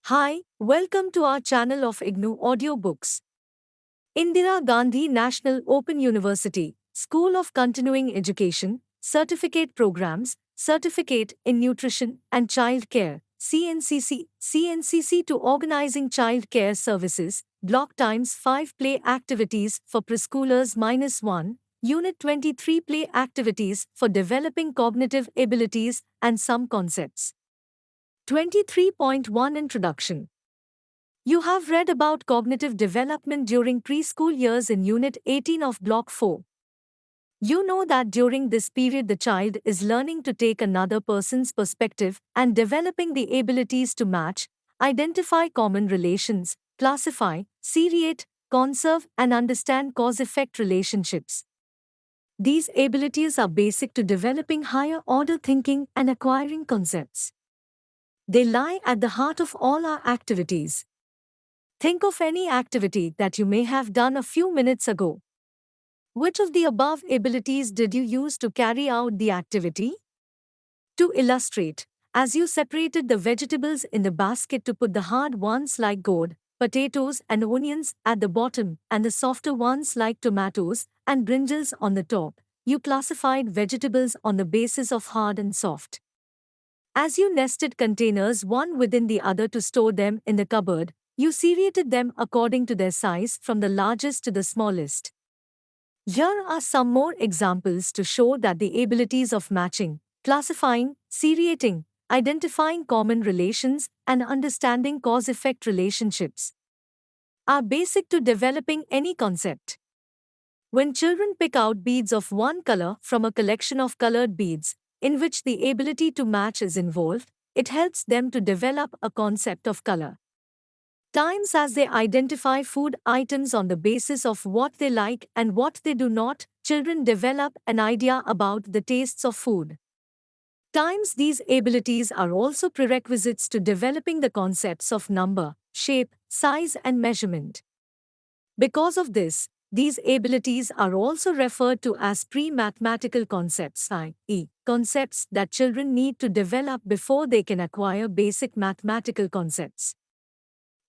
Hi, welcome to our channel of IGNOU Audiobooks. Indira Gandhi National Open University, School of Continuing Education, Certificate Programs, Certificate in Nutrition and Child Care, CNCC-2 Organizing Child Care Services, Block Times 5 Play Activities for Preschoolers-I, Unit-23 Play Activities for Developing Cognitive Abilities and Some Concepts. 23.1 Introduction. You have read about cognitive development during preschool years in Unit 18 of Block 4. You know that during this period the child is learning to take another person's perspective and developing the abilities to match, identify common relations, classify, seriate, conserve and understand cause-effect relationships. These abilities are basic to developing higher-order thinking and acquiring concepts. They lie at the heart of all our activities. Think of any activity that you may have done a few minutes ago. Which of the above abilities did you use to carry out the activity? To illustrate, as you separated the vegetables in the basket to put the hard ones like gourd, potatoes and onions at the bottom and the softer ones like tomatoes and brinjals on the top, you classified vegetables on the basis of hard and soft. As you nested containers one within the other to store them in the cupboard, you seriated them according to their size from the largest to the smallest. Here are some more examples to show that the abilities of matching, classifying, seriating, identifying common relations, and understanding cause-effect relationships are basic to developing any concept. When children pick out beads of one color from a collection of colored beads, in which the ability to match is involved, it helps them to develop a concept of color. Times as they identify food items on the basis of what they like and what they do not, children develop an idea about the tastes of food. Times these abilities are also prerequisites to developing the concepts of number, shape, size and measurement. Because of this, these abilities are also referred to as pre-mathematical concepts, i.e., concepts that children need to develop before they can acquire basic mathematical concepts.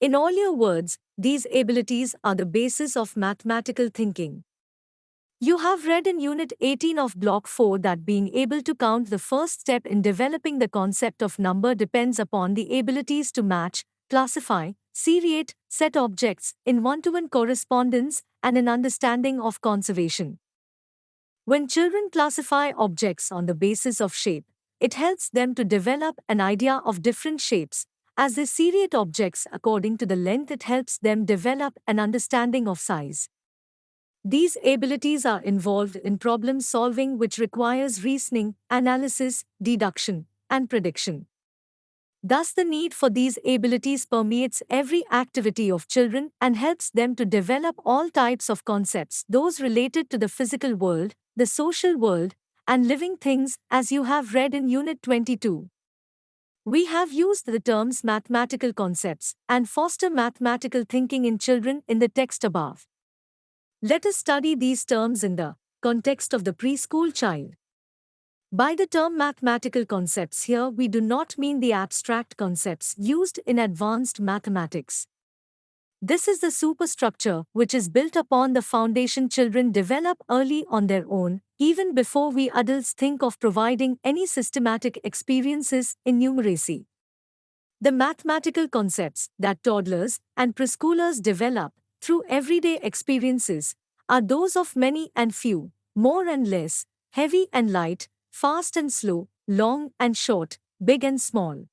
In all your words, these abilities are the basis of mathematical thinking. You have read in Unit 18 of Block 4 that being able to count the first step in developing the concept of number depends upon the abilities to match, classify, seriate, set objects in one-to-one correspondence and an understanding of conservation. When children classify objects on the basis of shape, it helps them to develop an idea of different shapes. As they seriate objects according to the length, it helps them develop an understanding of size. These abilities are involved in problem solving, which requires reasoning, analysis, deduction, and prediction. Thus, the need for these abilities permeates every activity of children and helps them to develop all types of concepts, those related to the physical world, the social world, and living things, as you have read in Unit 22. We have used the terms mathematical concepts and foster mathematical thinking in children in the text above. Let us study these terms in the context of the preschool child. By the term mathematical concepts here, we do not mean the abstract concepts used in advanced mathematics. This is the superstructure which is built upon the foundation children develop early on their own, even before we adults think of providing any systematic experiences in numeracy. The mathematical concepts that toddlers and preschoolers develop through everyday experiences are those of many and few, more and less, heavy and light, fast and slow, long and short, big and small.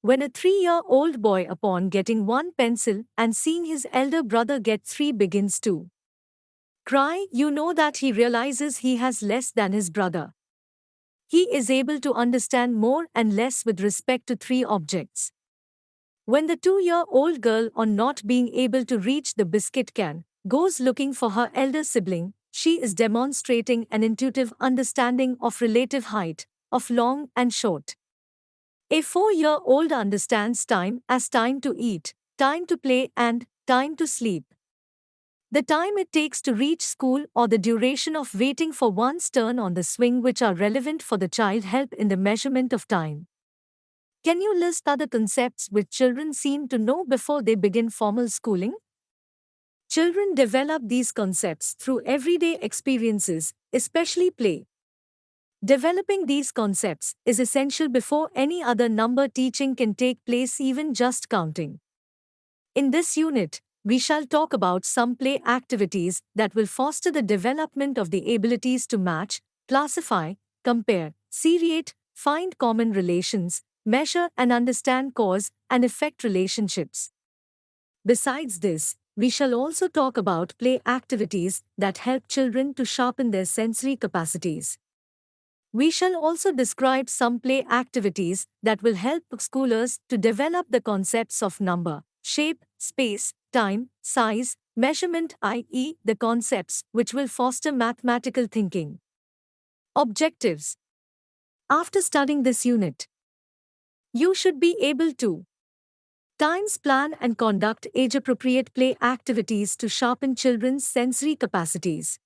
When a 3-year-old boy, upon getting one pencil and seeing his elder brother get 3, begins to cry, you know that he realizes he has less than his brother. He is able to understand more and less with respect to 3 objects. When the 2-year-old girl, on not being able to reach the biscuit can, goes looking for her elder sibling, she is demonstrating an intuitive understanding of relative height, of long and short. A 4-year-old understands time as time to eat, time to play and time to sleep. The time it takes to reach school or the duration of waiting for one's turn on the swing, which are relevant for the child, help in the measurement of time. Can you list other concepts which children seem to know before they begin formal schooling? Children develop these concepts through everyday experiences, especially play. Developing these concepts is essential before any other number teaching can take place, even just counting. In this unit, we shall talk about some play activities that will foster the development of the abilities to match, classify, compare, seriate, find common relations, measure and understand cause and effect relationships. Besides this, we shall also talk about play activities that help children to sharpen their sensory capacities. We shall also describe some play activities that will help schoolers to develop the concepts of number, shape, space, time, size, measurement, i.e., the concepts which will foster mathematical thinking. Objectives. After studying this unit, you should be able to times plan and conduct age-appropriate play activities to sharpen children's sensory capacities.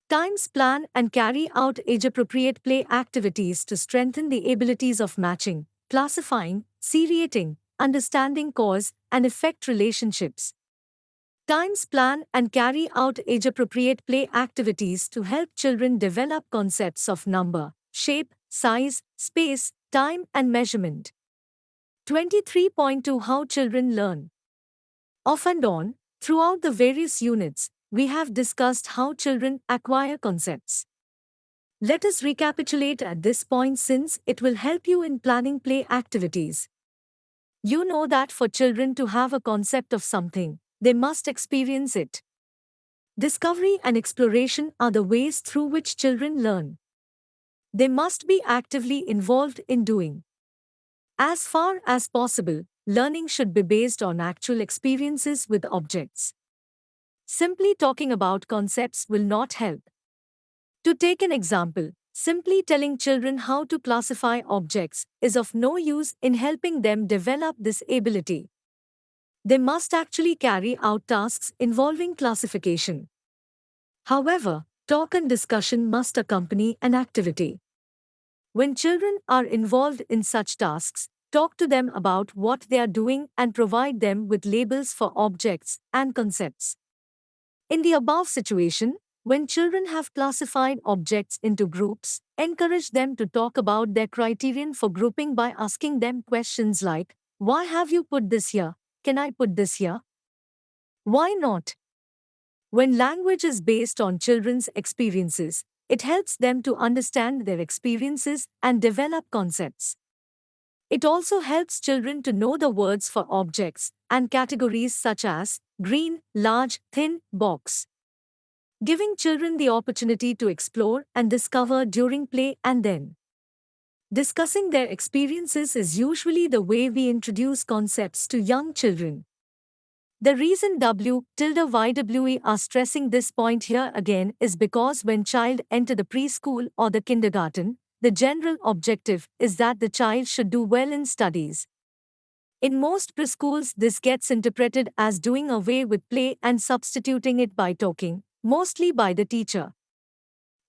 Times plan and carry out age-appropriate play activities to strengthen the abilities of matching, classifying, seriating, understanding cause and effect relationships. Times plan and carry out age-appropriate play activities to help children develop concepts of number, shape, size, space, time and measurement. 23.2 How children learn. Off and on, throughout the various units, we have discussed how children acquire concepts. Let us recapitulate at this point since it will help you in planning play activities. You know that for children to have a concept of something, they must experience it. Discovery and exploration are the ways through which children learn. They must be actively involved in doing. As far as possible, learning should be based on actual experiences with objects. Simply talking about concepts will not help. To take an example, simply telling children how to classify objects is of no use in helping them develop this ability. They must actually carry out tasks involving classification. However, talk and discussion must accompany an activity. When children are involved in such tasks, talk to them about what they are doing and provide them with labels for objects and concepts. In the above situation, when children have classified objects into groups, encourage them to talk about their criterion for grouping by asking them questions like, "Why have you put this here? Can I put this here? Why not?" When language is based on children's experiences, it helps them to understand their experiences and develop concepts. It also helps children to know the words for objects and categories such as green, large, thin, box. Giving children the opportunity to explore and discover during play and then discussing their experiences is usually the way we introduce concepts to young children. The reason W-YWE are stressing this point here again is because when child enter the preschool or the kindergarten, the general objective is that the child should do well in studies. In most preschools, this gets interpreted as doing away with play and substituting it by talking, mostly by the teacher.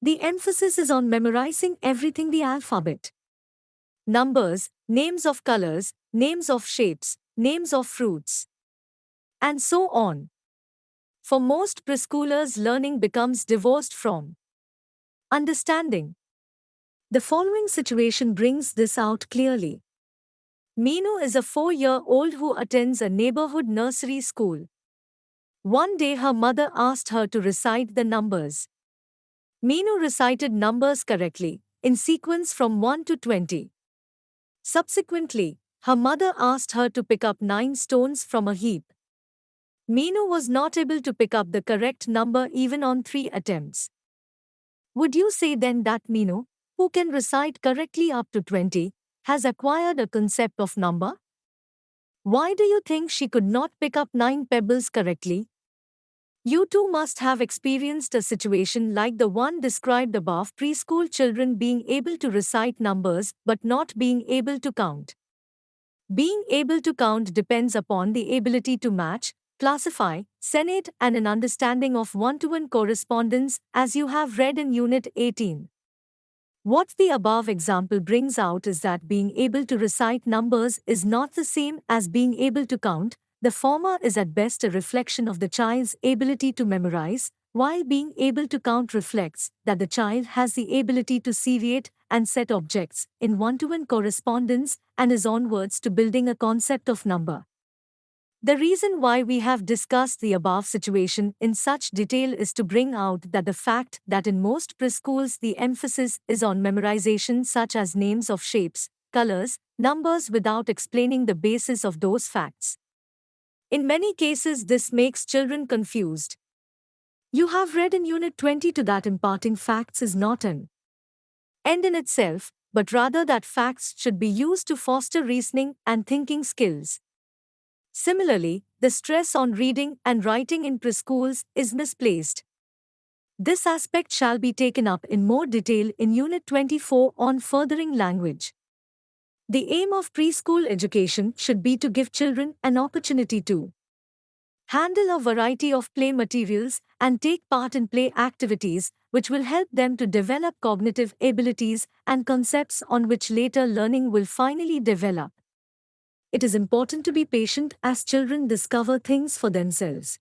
The emphasis is on memorizing everything: the alphabet, numbers, names of colors, names of shapes, names of fruits, and so on. For most preschoolers, learning becomes divorced from understanding. The following situation brings this out clearly. Meenu is a 4-year-old who attends a neighborhood nursery school. One day her mother asked her to recite the numbers. Meenu recited numbers correctly, in sequence from 1 to 20. Subsequently, her mother asked her to pick up 9 stones from a heap. Meenu was not able to pick up the correct number even on 3 attempts. Would you say then that Meenu, who can recite correctly up to 20, has acquired a concept of number? Why do you think she could not pick up 9 pebbles correctly? You too must have experienced a situation like the one described above: preschool children being able to recite numbers but not being able to count. Being able to count depends upon the ability to match, classify, senate and an understanding of one-to-one correspondence, as you have read in Unit 18. What the above example brings out is that being able to recite numbers is not the same as being able to count. The former is at best a reflection of the child's ability to memorize, while being able to count reflects that the child has the ability to seriate and set objects in one-to-one correspondence and is onwards to building a concept of number. The reason why we have discussed the above situation in such detail is to bring out that the fact that in most preschools the emphasis is on memorization such as names of shapes, colors, numbers without explaining the basis of those facts. In many cases this makes children confused. You have read in Unit 22 that imparting facts is not an end in itself, but rather that facts should be used to foster reasoning and thinking skills. Similarly, the stress on reading and writing in preschools is misplaced. This aspect shall be taken up in more detail in Unit 24 on furthering language. The aim of preschool education should be to give children an opportunity to handle a variety of play materials and take part in play activities, which will help them to develop cognitive abilities and concepts on which later learning will finally develop. It is important to be patient as children discover things for themselves.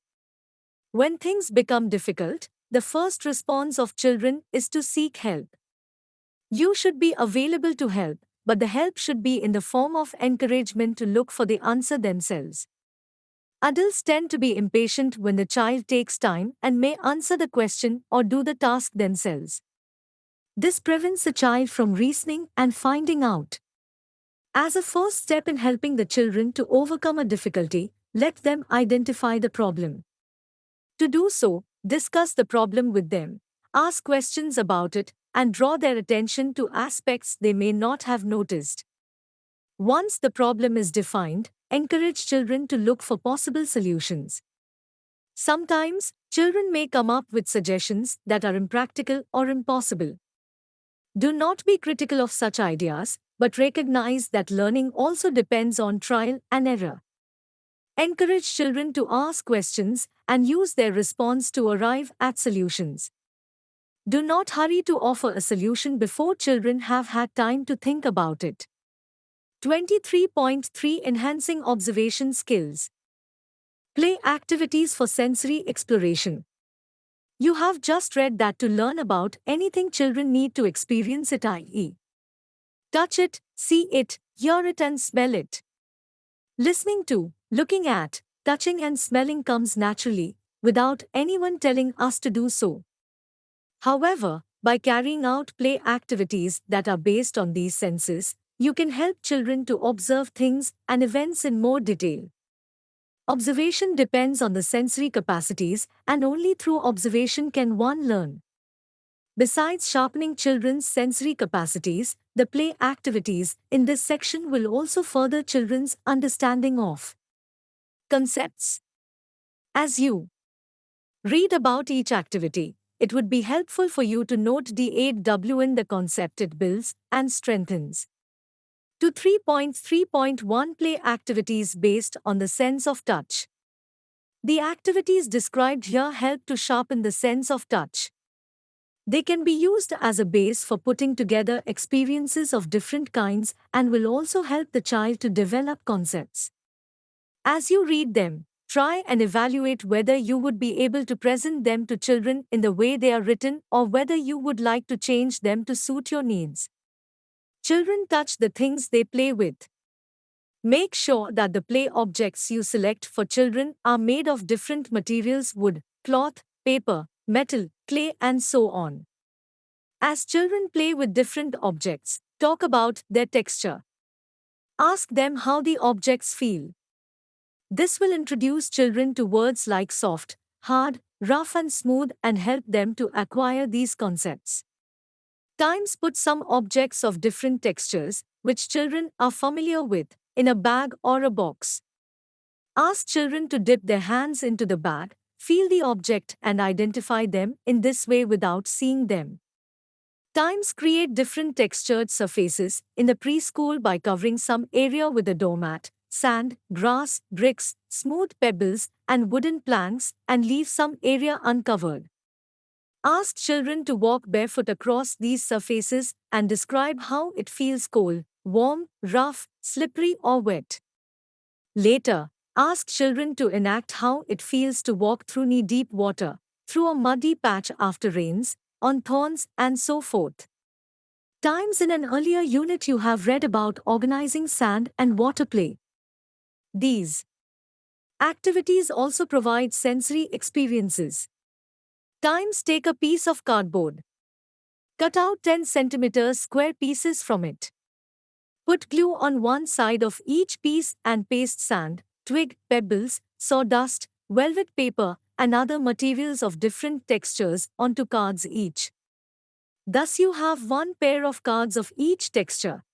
When things become difficult, the first response of children is to seek help. You should be available to help, but the help should be in the form of encouragement to look for the answer themselves. Adults tend to be impatient when the child takes time and may answer the question or do the task themselves. This prevents the child from reasoning and finding out. As a first step in helping the children to overcome a difficulty, let them identify the problem. To do so, discuss the problem with them, ask questions about it, and draw their attention to aspects they may not have noticed. Once the problem is defined, encourage children to look for possible solutions. Sometimes, children may come up with suggestions that are impractical or impossible. Do not be critical of such ideas, but recognize that learning also depends on trial and error. Encourage children to ask questions and use their response to arrive at solutions. Do not hurry to offer a solution before children have had time to think about it. 23.3 Enhancing Observation Skills. Play activities for sensory exploration. You have just read that to learn about anything children need to experience it, i.e., touch it, see it, hear it and smell it. Listening to, looking at, touching and smelling comes naturally, without anyone telling us to do so. However, by carrying out play activities that are based on these senses, you can help children to observe things and events in more detail. Observation depends on the sensory capacities, and only through observation can one learn. Besides sharpening children's sensory capacities, the play activities in this section will also further children's understanding of concepts. As you read about each activity, it would be helpful for you to note the 8W in the concept it builds and strengthens. To 3.3.1 Play activities based on the sense of touch. The activities described here help to sharpen the sense of touch. They can be used as a base for putting together experiences of different kinds and will also help the child to develop concepts. As you read them, try and evaluate whether you would be able to present them to children in the way they are written or whether you would like to change them to suit your needs. Children touch the things they play with. Make sure that the play objects you select for children are made of different materials: wood, cloth, paper, metal, clay, and so on. As children play with different objects, talk about their texture. Ask them how the objects feel. This will introduce children to words like soft, hard, rough, and smooth and help them to acquire these concepts. Times put some objects of different textures, which children are familiar with, in a bag or a box. Ask children to dip their hands into the bag, feel the object and identify them in this way without seeing them. Times create different textured surfaces in the preschool by covering some area with a doormat, sand, grass, bricks, smooth pebbles, and wooden planks, and leave some area uncovered. Ask children to walk barefoot across these surfaces and describe how it feels cold, warm, rough, slippery, or wet. Later, ask children to enact how it feels to walk through knee-deep water, through a muddy patch after rains, on thorns, and so forth. Times in an earlier unit you have read about organizing sand and water play. These activities also provide sensory experiences. Times take a piece of cardboard. Cut out 10 centimeters square pieces from it. Put glue on one side of each piece and paste sand, twig, pebbles, sawdust, velvet paper, and other materials of different textures onto cards each. Thus you have one pair of cards of each texture.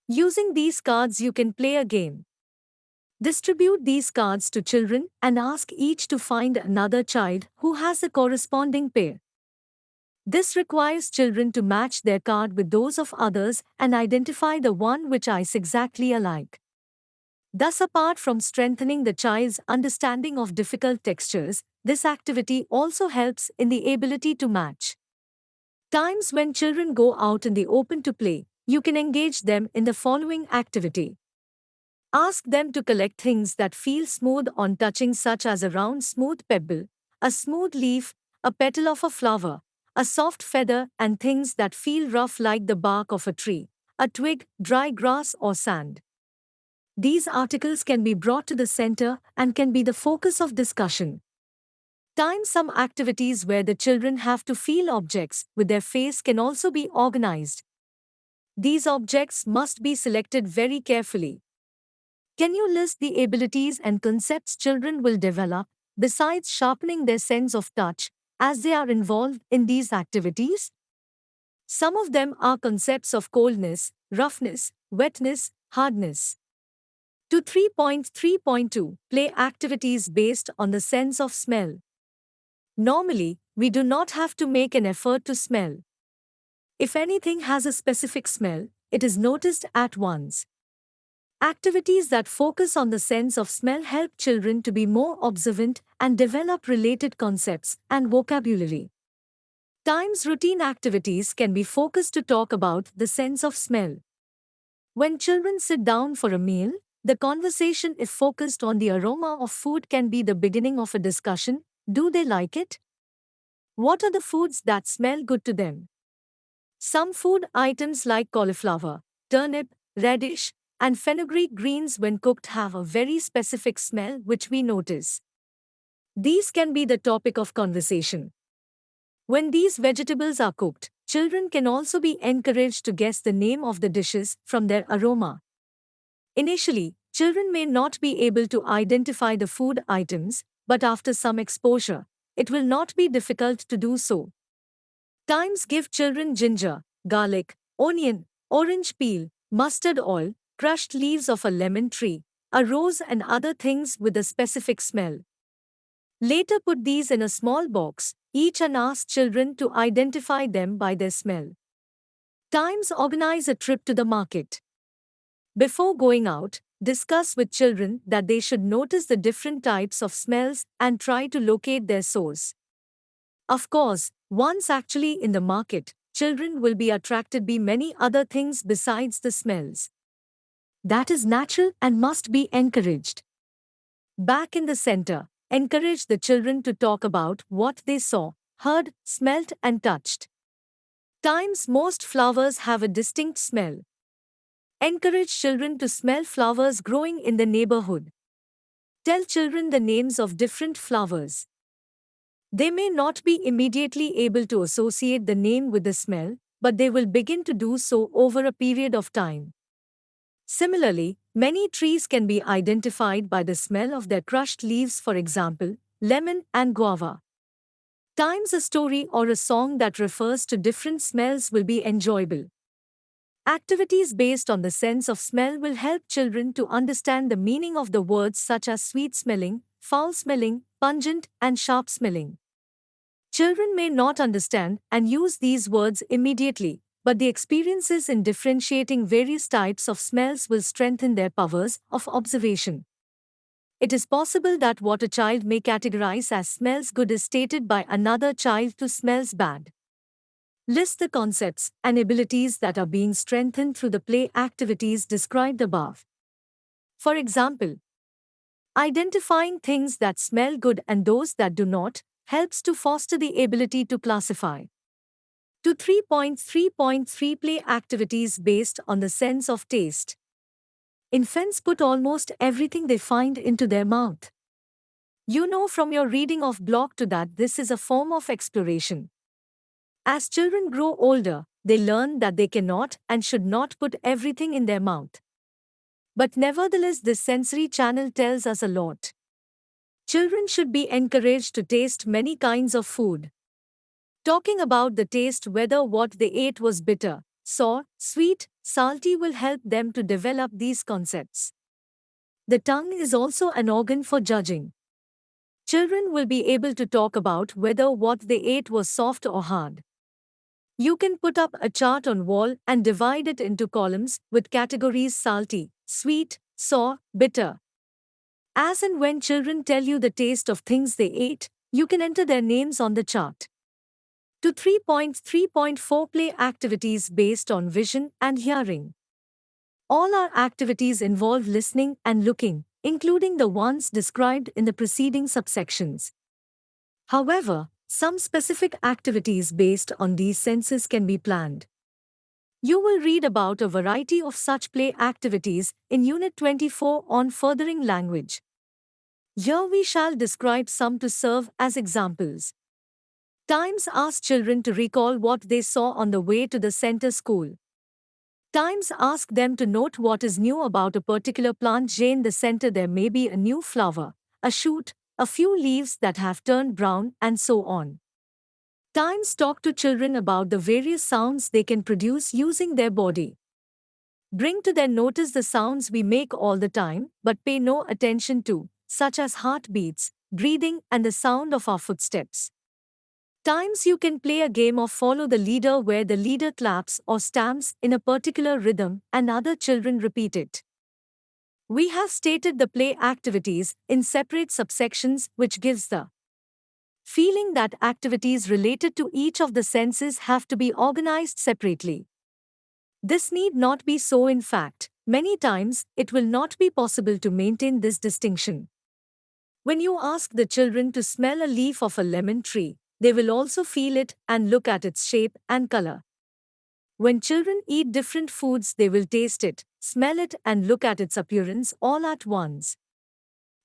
Using these cards you can play a game. Distribute these cards to children and ask each to find another child who has a corresponding pair. This requires children to match their card with those of others and identify the one which is exactly alike. Thus, apart from strengthening the child's understanding of difficult textures, this activity also helps in the ability to match. Times when children go out in the open to play, you can engage them in the following activity. Ask them to collect things that feel smooth on touching, such as a round smooth pebble, a smooth leaf, a petal of a flower, a soft feather, and things that feel rough like the bark of a tree, a twig, dry grass, or sand. These articles can be brought to the center and can be the focus of discussion. Times some activities where the children have to feel objects with their face can also be organized. These objects must be selected very carefully. Can you list the abilities and concepts children will develop, besides sharpening their sense of touch, as they are involved in these activities? Some of them are concepts of coldness, roughness, wetness, hardness. To 3.3.2, play activities based on the sense of smell. Normally, we do not have to make an effort to smell. If anything has a specific smell, it is noticed at once. Activities that focus on the sense of smell help children to be more observant and develop related concepts and vocabulary. Times routine activities can be focused to talk about the sense of smell. When children sit down for a meal, the conversation, if focused on the aroma of food, can be the beginning of a discussion. Do they like it? What are the foods that smell good to them? Some food items like cauliflower, turnip, radish, and fenugreek greens, when cooked, have a very specific smell which we notice. These can be the topic of conversation. When these vegetables are cooked, children can also be encouraged to guess the name of the dishes from their aroma. Initially, children may not be able to identify the food items, but after some exposure, it will not be difficult to do so. Times give children ginger, garlic, onion, orange peel, mustard oil, crushed leaves of a lemon tree, a rose, and other things with a specific smell. Later put these in a small box, each, and ask children to identify them by their smell. Times organize a trip to the market. Before going out, discuss with children that they should notice the different types of smells and try to locate their source. Of course, once actually in the market, children will be attracted by many other things besides the smells. That is natural and must be encouraged. Back in the center, encourage the children to talk about what they saw, heard, smelt, and touched. Times most flowers have a distinct smell. Encourage children to smell flowers growing in the neighborhood. Tell children the names of different flowers. They may not be immediately able to associate the name with the smell, but they will begin to do so over a period of time. Similarly, many trees can be identified by the smell of their crushed leaves, for example, lemon and guava. Times a story or a song that refers to different smells will be enjoyable. Activities based on the sense of smell will help children to understand the meaning of the words such as sweet-smelling, foul-smelling, pungent, and sharp-smelling. Children may not understand and use these words immediately, but the experiences in differentiating various types of smells will strengthen their powers of observation. It is possible that what a child may categorize as smells good is stated by another child to smells bad. List the concepts and abilities that are being strengthened through the play activities described above. For example, identifying things that smell good and those that do not helps to foster the ability to classify. To 3.3.3 Play activities based on the sense of taste. Infants put almost everything they find into their mouth. You know from your reading of Block 2 that this is a form of exploration. As children grow older, they learn that they cannot and should not put everything in their mouth. But nevertheless, this sensory channel tells us a lot. Children should be encouraged to taste many kinds of food. Talking about the taste, whether what they ate was bitter, sour, sweet, salty, will help them to develop these concepts. The tongue is also an organ for judging. Children will be able to talk about whether what they ate was soft or hard. You can put up a chart on wall and divide it into columns with categories salty, sweet, sour, bitter. As and when children tell you the taste of things they ate, you can enter their names on the chart. To 3.3.4 Play activities based on vision and hearing. All our activities involve listening and looking, including the ones described in the preceding subsections. However, some specific activities based on these senses can be planned. You will read about a variety of such play activities in Unit 24 on Furthering Language. Here we shall describe some to serve as examples. Times ask children to recall what they saw on the way to the center school. Times ask them to note what is new about a particular plant. In the center there may be a new flower, a shoot, a few leaves that have turned brown, and so on. Times talk to children about the various sounds they can produce using their body. Bring to their notice the sounds we make all the time but pay no attention to, such as heartbeats, breathing, and the sound of our footsteps. Times you can play a game of follow the leader where the leader claps or stamps in a particular rhythm and other children repeat it. We have stated the play activities in separate subsections, which gives the feeling that activities related to each of the senses have to be organized separately. This need not be so. In fact, many times it will not be possible to maintain this distinction. When you ask the children to smell a leaf of a lemon tree, they will also feel it and look at its shape and color. When children eat different foods, they will taste it, smell it, and look at its appearance all at once.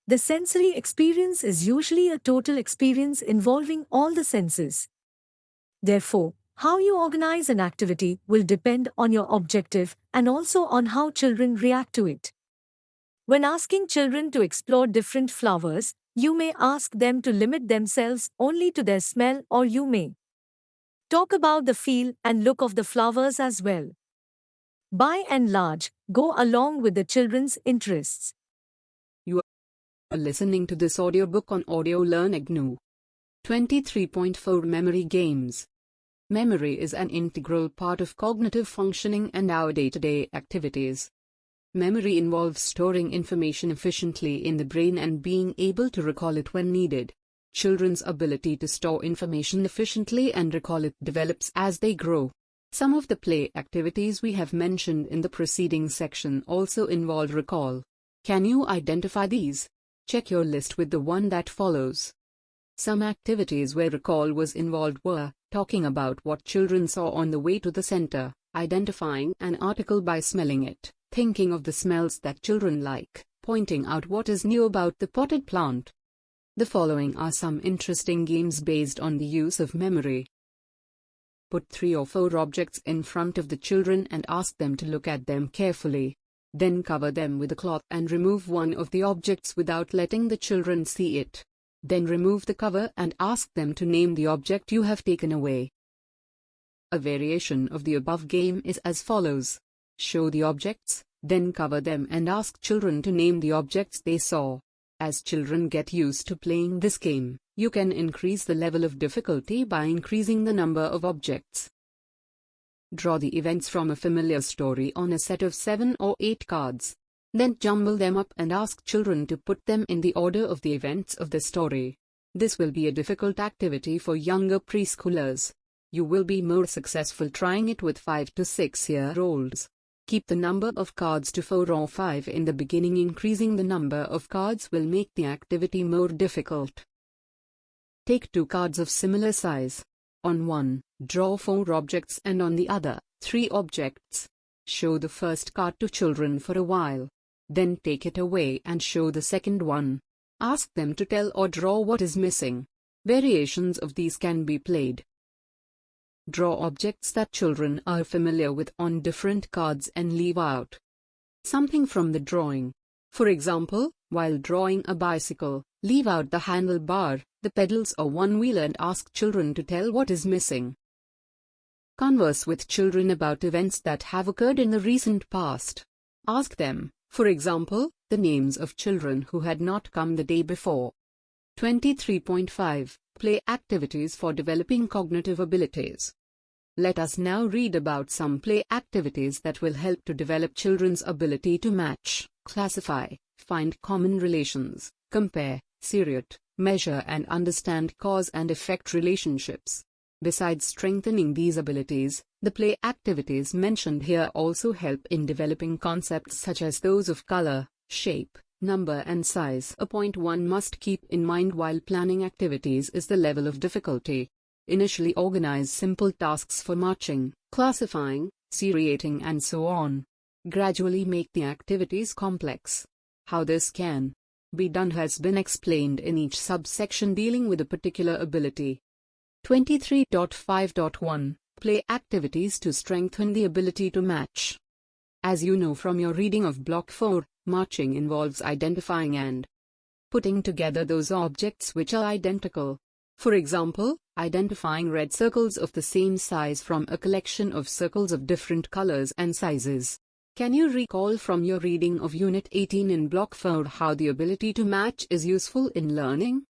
The sensory experience is usually a total experience involving all the senses. Therefore, how you organize an activity will depend on your objective and also on how children react to it. When asking children to explore different flowers, you may ask them to limit themselves only to their smell, or you may talk about the feel and look of the flowers as well. By and large, go along with the children's interests. You are listening to this audiobook on Audio Learn IGNOU. 23.4 Memory Games. Memory is an integral part of cognitive functioning and our day-to-day activities. Memory involves storing information efficiently in the brain and being able to recall it when needed. Children's ability to store information efficiently and recall it develops as they grow. Some of the play activities we have mentioned in the preceding section also involve recall. Can you identify these? Check your list with the one that follows. Some activities where recall was involved were talking about what children saw on the way to the center, identifying an article by smelling it, thinking of the smells that children like, pointing out what is new about the potted plant. The following are some interesting games based on the use of memory. Put 3 or 4 objects in front of the children and ask them to look at them carefully. Then cover them with a cloth and remove one of the objects without letting the children see it. Then remove the cover and ask them to name the object you have taken away. A variation of the above game is as follows. Show the objects, then cover them and ask children to name the objects they saw. As children get used to playing this game, you can increase the level of difficulty by increasing the number of objects. Draw the events from a familiar story on a set of 7 or 8 cards. Then jumble them up and ask children to put them in the order of the events of the story. This will be a difficult activity for younger preschoolers. You will be more successful trying it with 5 to 6-year-olds. Keep the number of cards to 4 or 5 in the beginning. Increasing the number of cards will make the activity more difficult. Take 2 cards of similar size. On one, draw 4 objects and on the other, 3 objects. Show the first card to children for a while. Then take it away and show the second one. Ask them to tell or draw what is missing. Variations of these can be played. Draw objects that children are familiar with on different cards and leave out something from the drawing. For example, while drawing a bicycle, leave out the handlebar, the pedals or one wheel and ask children to tell what is missing. Converse with children about events that have occurred in the recent past. Ask them, for example, the names of children who had not come the day before. 23.5 Play activities for developing cognitive abilities. Let us now read about some play activities that will help to develop children's ability to match, classify, find common relations, compare, seriate, measure and understand cause and effect relationships. Besides strengthening these abilities, the play activities mentioned here also help in developing concepts such as those of color, shape, number and size. A point one must keep in mind while planning activities is the level of difficulty. Initially organize simple tasks for marching, classifying, seriating and so on. Gradually make the activities complex. How this can be done has been explained in each subsection dealing with a particular ability. 23.5.1 Play activities to strengthen the ability to match. As you know from your reading of Block 4, marching involves identifying and putting together those objects which are identical. For example, identifying red circles of the same size from a collection of circles of different colors and sizes. Can you recall from your reading of Unit 18 in Block 4 how the ability to match is useful in learning?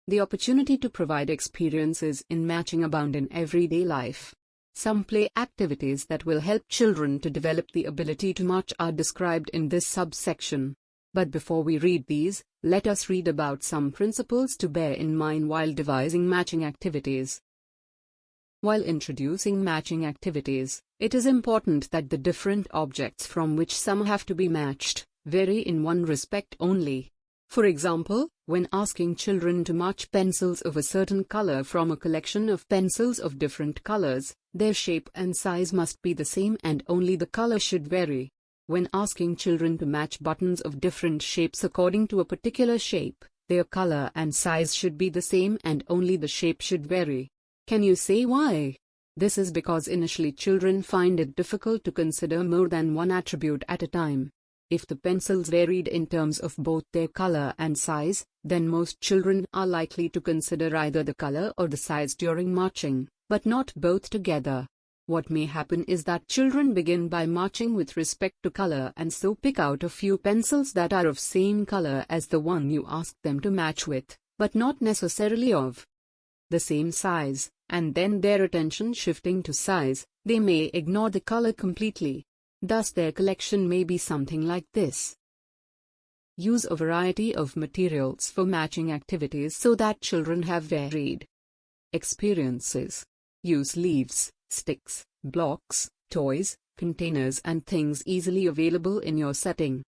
The opportunity to provide experiences in matching abound in everyday life. Some play activities that will help children to develop the ability to match are described in this subsection. But before we read these, let us read about some principles to bear in mind while devising matching activities. While introducing matching activities, it is important that the different objects from which some have to be matched vary in one respect only. For example, when asking children to match pencils of a certain color from a collection of pencils of different colors, their shape and size must be the same and only the color should vary. When asking children to match buttons of different shapes according to a particular shape, their color and size should be the same and only the shape should vary. Can you say why? This is because initially children find it difficult to consider more than one attribute at a time. If the pencils varied in terms of both their color and size, then most children are likely to consider either the color or the size during matching, but not both together. What may happen is that children begin by matching with respect to color and so pick out a few pencils that are of same color as the one you asked them to match with, but not necessarily of the same size, and then their attention shifting to size, they may ignore the color completely. Thus their collection may be something like this. Use a variety of materials for matching activities so that children have varied experiences. Use leaves, sticks, blocks, toys, containers and things easily available in your setting.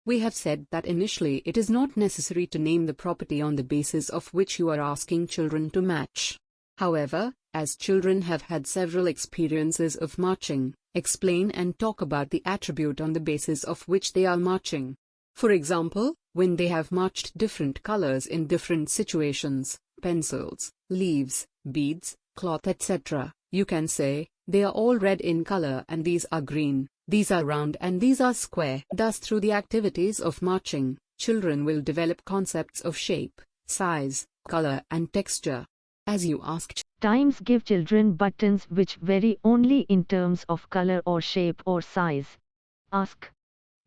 We have said that initially it is not necessary to name the property on the basis of which you are asking children to match. However, as children have had several experiences of matching, explain and talk about the attribute on the basis of which they are matching. For example, when they have matched different colors in different situations, pencils, leaves, beads, cloth etc., you can say, they are all red in color and these are green, these are round and these are square. Thus through the activities of matching, children will develop concepts of shape, size, color and texture. As you ask times give children buttons which vary only in terms of color or shape or size. Ask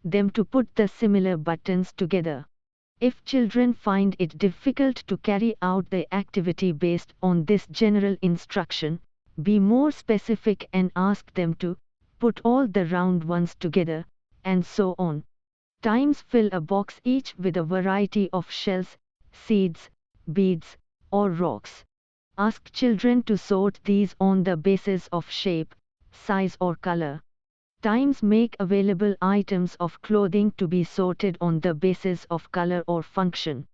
them to put the similar buttons together. If children find it difficult to carry out the activity based on this general instruction, be more specific and ask them to put all the round ones together, and so on. Times fill a box each with a variety of shells, seeds, beads, or rocks. Ask children to sort these on the basis of shape, size or color. Times make available items of clothing to be sorted on the basis of color or function.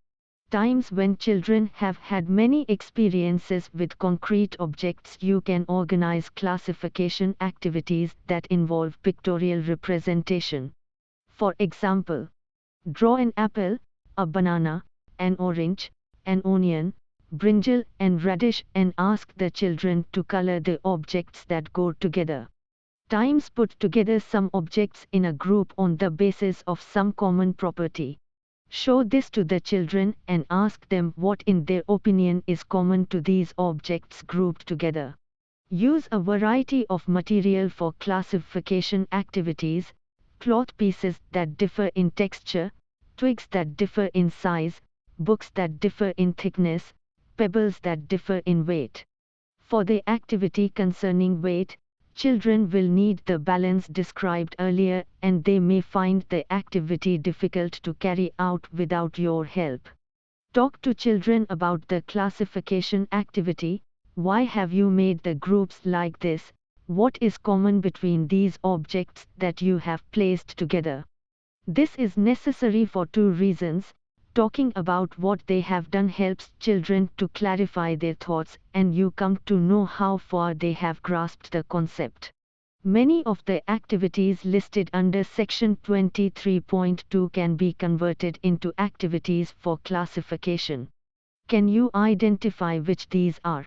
Times when children have had many experiences with concrete objects, you can organize classification activities that involve pictorial representation. For example, draw an apple, a banana, an orange, an onion, brinjal and radish and ask the children to color the objects that go together. Times put together some objects in a group on the basis of some common property. Show this to the children and ask them what in their opinion is common to these objects grouped together. Use a variety of material for classification activities: cloth pieces that differ in texture, twigs that differ in size, books that differ in thickness, pebbles that differ in weight. For the activity concerning weight, children will need the balance described earlier and they may find the activity difficult to carry out without your help. Talk to children about the classification activity. Why have you made the groups like this? What is common between these objects that you have placed together? This is necessary for two reasons. Talking about what they have done helps children to clarify their thoughts and you come to know how far they have grasped the concept. Many of the activities listed under section 23.2 can be converted into activities for classification. Can you identify which these are?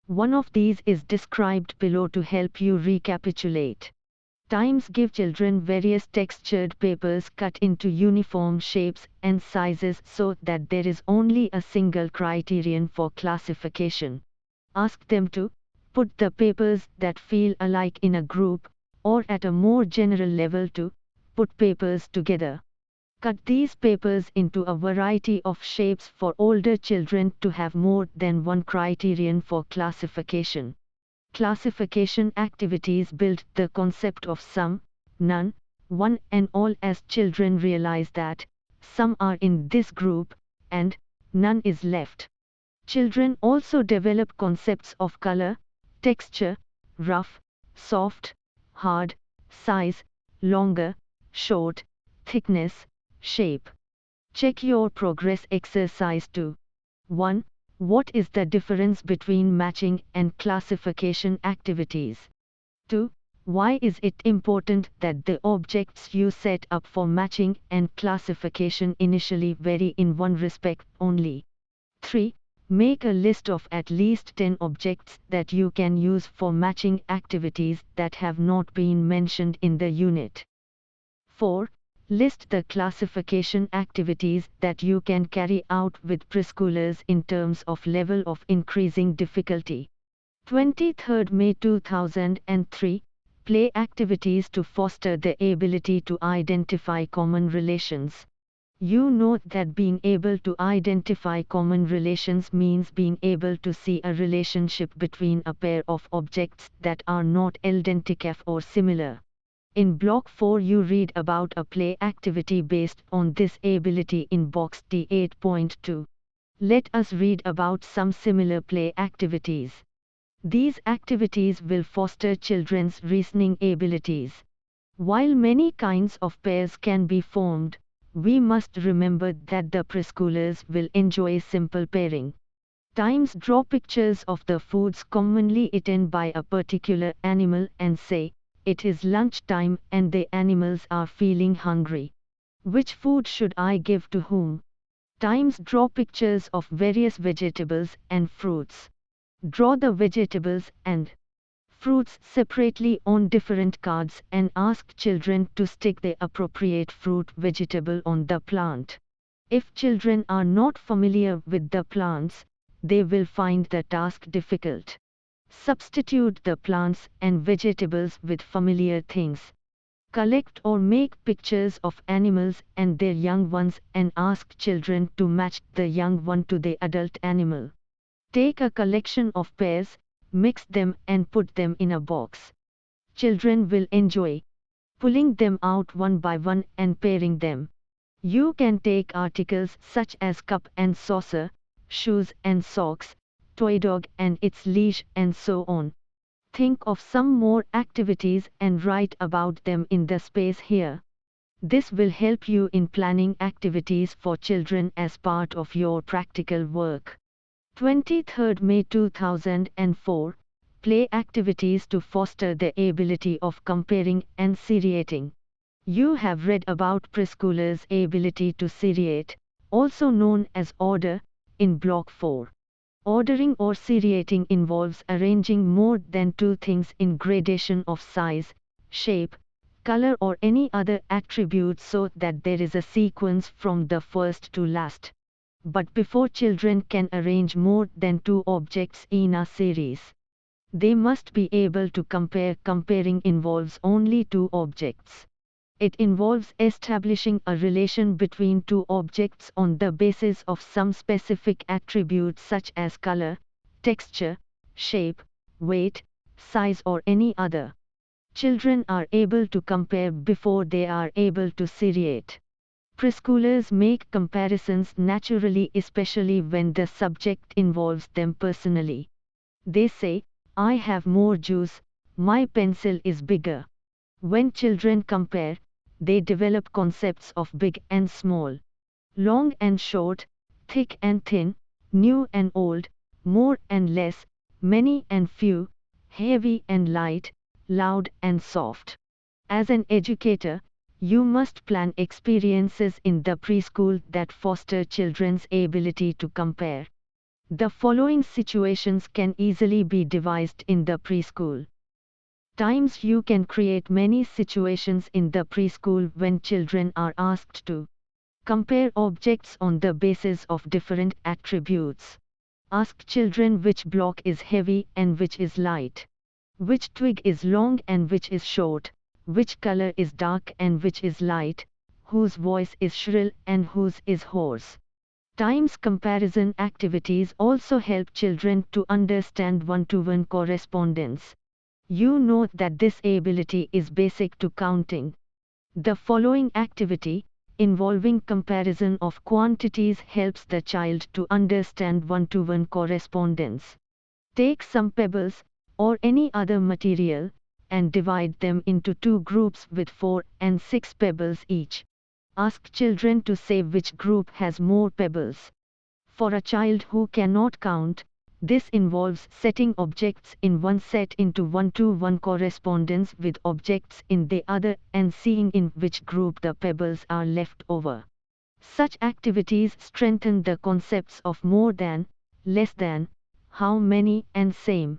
One of these is described below to help you recapitulate. Times give children various textured papers cut into uniform shapes and sizes so that there is only a single criterion for classification. Ask them to put the papers that feel alike in a group, or at a more general level to put papers together. Cut these papers into a variety of shapes for older children to have more than one criterion for classification. Classification activities build the concept of some, none, one and all as children realize that some are in this group and none is left. Children also develop concepts of color, texture, rough, soft, hard, size, longer, short, thickness, shape. Check your progress exercise 2. 1. What is the difference between matching and classification activities? 2. Why is it important that the objects you set up for matching and classification initially vary in one respect only? 3. Make a list of at least 10 objects that you can use for matching activities that have not been mentioned in the unit. 4. List the classification activities that you can carry out with preschoolers in terms of level of increasing difficulty. 23 May 2003, play activities to foster the ability to identify common relations. You know that being able to identify common relations means being able to see a relationship between a pair of objects that are not identical or similar. In Block 4 you read about a play activity based on this ability in Box D8.2. Let us read about some similar play activities. These activities will foster children's reasoning abilities. While many kinds of pairs can be formed, we must remember that the preschoolers will enjoy simple pairing. Times draw pictures of the foods commonly eaten by a particular animal and say, it is lunch time and the animals are feeling hungry. Which food should I give to whom? Times draw pictures of various vegetables and fruits. Draw the vegetables and fruits separately on different cards and ask children to stick the appropriate fruit vegetable on the plant. If children are not familiar with the plants, they will find the task difficult. Substitute the plants and vegetables with familiar things. Collect or make pictures of animals and their young ones and ask children to match the young one to the adult animal. Take a collection of pairs, mix them and put them in a box. Children will enjoy pulling them out one by one and pairing them. You can take articles such as cup and saucer, shoes and socks, toy dog and its leash, and so on. Think of some more activities and write about them in the space here. This will help you in planning activities for children as part of your practical work. 23rd May 2004. Play activities to foster the ability of comparing and seriating. You have read about preschoolers' ability to seriate, also known as order, in Block 4. Ordering or seriating involves arranging more than two things in gradation of size, shape, color or any other attribute so that there is a sequence from the first to last. But before children can arrange more than two objects in a series, they must be able to compare. Comparing involves only two objects. It involves establishing a relation between two objects on the basis of some specific attributes such as color, texture, shape, weight, size or any other. Children are able to compare before they are able to seriate. Preschoolers make comparisons naturally, especially when the subject involves them personally. They say, "I have more juice, my pencil is bigger." When children compare, they develop concepts of big and small, long and short, thick and thin, new and old, more and less, many and few, heavy and light, loud and soft. As an educator, you must plan experiences in the preschool that foster children's ability to compare. The following situations can easily be devised in the preschool. Times you can create many situations in the preschool when children are asked to compare objects on the basis of different attributes. Ask children which block is heavy and which is light, which twig is long and which is short, which color is dark and which is light, whose voice is shrill and whose is hoarse. Times comparison activities also help children to understand one-to-one correspondence. You know that this ability is basic to counting. The following activity, involving comparison of quantities, helps the child to understand one-to-one correspondence. Take some pebbles, or any other material, and divide them into two groups with 4 and 6 pebbles each. Ask children to say which group has more pebbles. For a child who cannot count, this involves setting objects in one set into one-to-one correspondence with objects in the other and seeing in which group the pebbles are left over. Such activities strengthen the concepts of more than, less than, how many and same.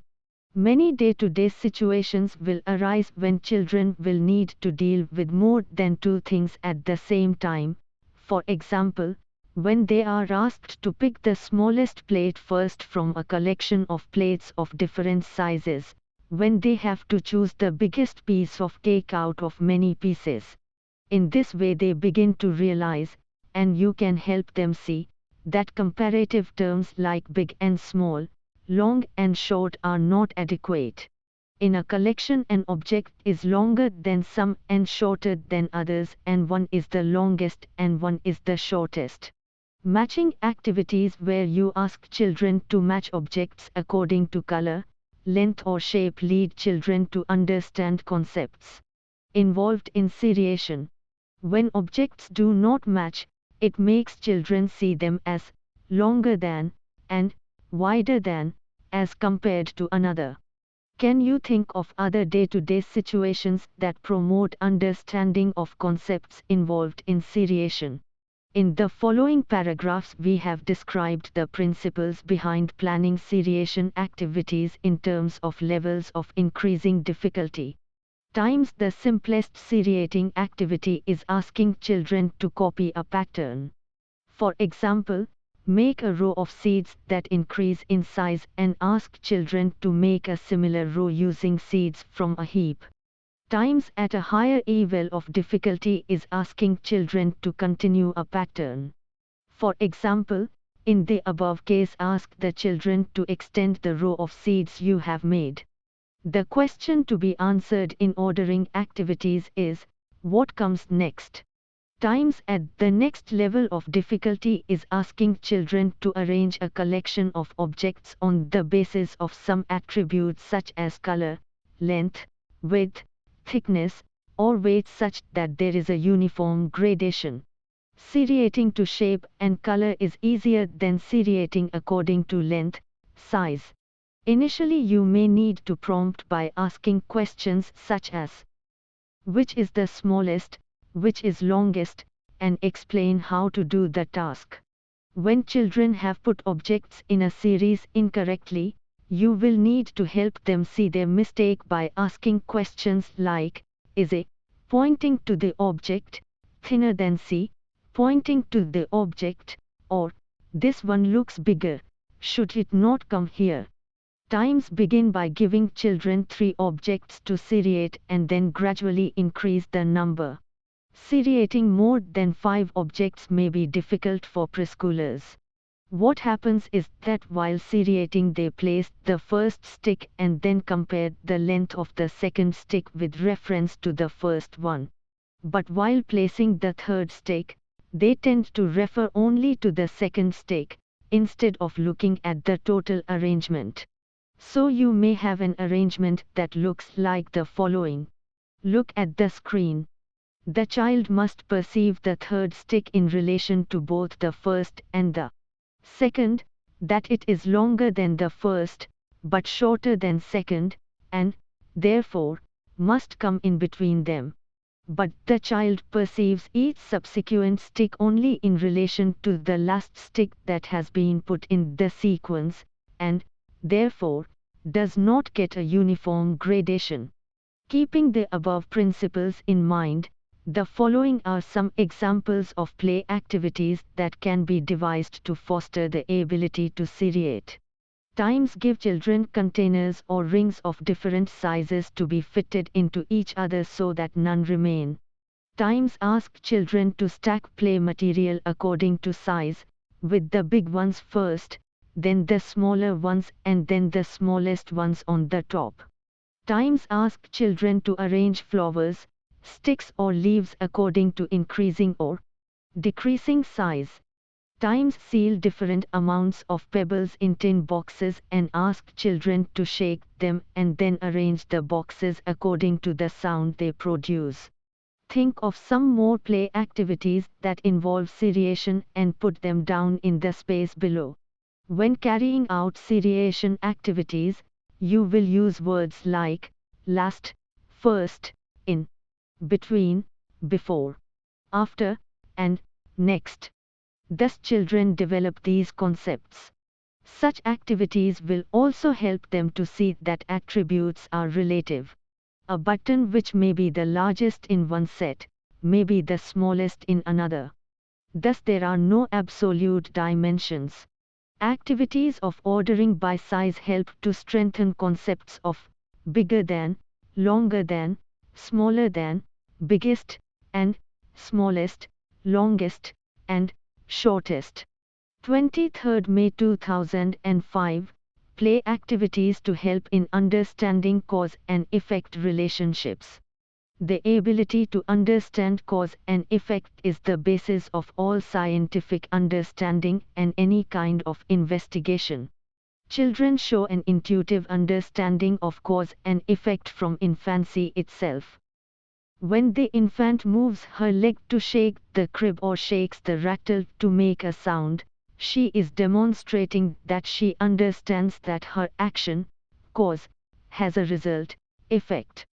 Many day-to-day situations will arise when children will need to deal with more than two things at the same time. For example, when they are asked to pick the smallest plate first from a collection of plates of different sizes, when they have to choose the biggest piece of cake out of many pieces. In this way they begin to realize, and you can help them see, that comparative terms like big and small, long and short are not adequate. In a collection, an object is longer than some and shorter than others, and one is the longest and one is the shortest. Matching activities where you ask children to match objects according to color, length or shape lead children to understand concepts involved in seriation. When objects do not match, it makes children see them as longer than and wider than as compared to another. Can you think of other day-to-day situations that promote understanding of concepts involved in seriation? In the following paragraphs we have described the principles behind planning seriation activities in terms of levels of increasing difficulty. Times the simplest seriating activity is asking children to copy a pattern. For example, make a row of seeds that increase in size and ask children to make a similar row using seeds from a heap. Times at a higher level of difficulty is asking children to continue a pattern. For example, in the above case ask the children to extend the row of seeds you have made. The question to be answered in ordering activities is, what comes next? Times at the next level of difficulty is asking children to arrange a collection of objects on the basis of some attributes such as color, length, width, thickness, or weight such that there is a uniform gradation. Seriating to shape and color is easier than seriating according to length, size. Initially you may need to prompt by asking questions such as which is the smallest, which is longest, and explain how to do the task. When children have put objects in a series incorrectly, you will need to help them see their mistake by asking questions like, is A, pointing to the object, thinner than C, pointing to the object, or, this one looks bigger, should it not come here? Times begin by giving children 3 objects to seriate and then gradually increase the number. Seriating more than 5 objects may be difficult for preschoolers. What happens is that while seriating they place the first stick and then compare the length of the second stick with reference to the first one. But while placing the third stick, they tend to refer only to the second stick, instead of looking at the total arrangement. So you may have an arrangement that looks like the following. Look at the screen. The child must perceive the third stick in relation to both the first and the second, that it is longer than the first, but shorter than second, and, therefore, must come in between them. But the child perceives each subsequent stick only in relation to the last stick that has been put in the sequence, and, therefore, does not get a uniform gradation. Keeping the above principles in mind, the following are some examples of play activities that can be devised to foster the ability to seriate. Times give children containers or rings of different sizes to be fitted into each other so that none remain. Times ask children to stack play material according to size, with the big ones first, then the smaller ones and then the smallest ones on the top. Times ask children to arrange flowers, sticks or leaves according to increasing or decreasing size. Times seal different amounts of pebbles in tin boxes and ask children to shake them and then arrange the boxes according to the sound they produce. Think of some more play activities that involve seriation and put them down in the space below. When carrying out seriation activities, you will use words like last, first, in, between, before, after, and next. Thus children develop these concepts. Such activities will also help them to see that attributes are relative. A button which may be the largest in one set, may be the smallest in another. Thus there are no absolute dimensions. Activities of ordering by size help to strengthen concepts of bigger than, longer than, smaller than, biggest, and smallest, longest, and shortest. 23rd May 2005, play activities to help in understanding cause and effect relationships. The ability to understand cause and effect is the basis of all scientific understanding and any kind of investigation. Children show an intuitive understanding of cause and effect from infancy itself. When the infant moves her leg to shake the crib or shakes the rattle to make a sound, she is demonstrating that she understands that her action, cause, has a result, effect.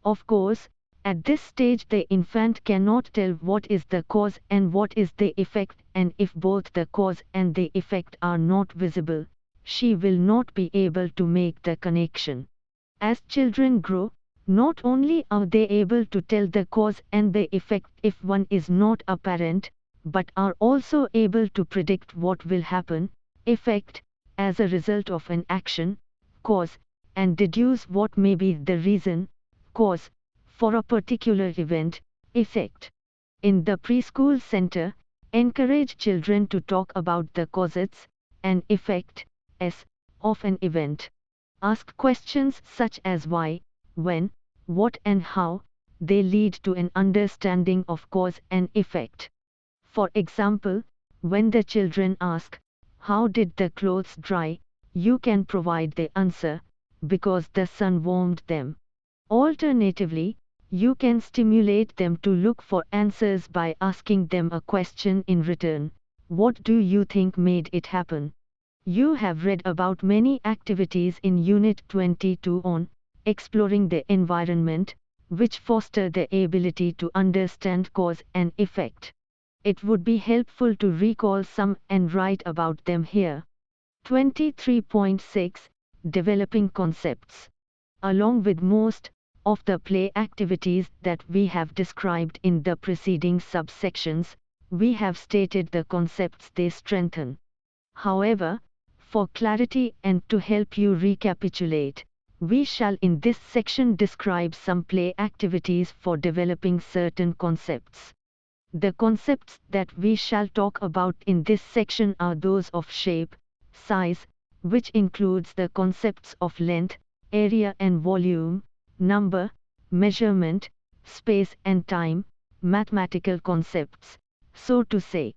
Of course, at this stage the infant cannot tell what is the cause and what is the effect, and if both the cause and the effect are not visible, she will not be able to make the connection. As children grow, not only are they able to tell the cause and the effect if one is not apparent, but are also able to predict what will happen, effect, as a result of an action, cause, and deduce what may be the reason, cause, for a particular event, effect. In the preschool center, encourage children to talk about the causes and effects of an event. Ask questions such as why, when, what and how, they lead to an understanding of cause and effect. For example, when the children ask, "How did the clothes dry?" you can provide the answer, "Because the sun warmed them." Alternatively, you can stimulate them to look for answers by asking them a question in return. "What do you think made it happen?" You have read about many activities in Unit 22 on exploring the environment, which foster the ability to understand cause and effect. It would be helpful to recall some and write about them here. 23.6 Developing concepts. Along with most of the play activities that we have described in the preceding subsections, we have stated the concepts they strengthen. However, for clarity and to help you recapitulate, we shall in this section describe some play activities for developing certain concepts. The concepts that we shall talk about in this section are those of shape, size, which includes the concepts of length, area and volume, number, measurement, space and time, mathematical concepts, so to say.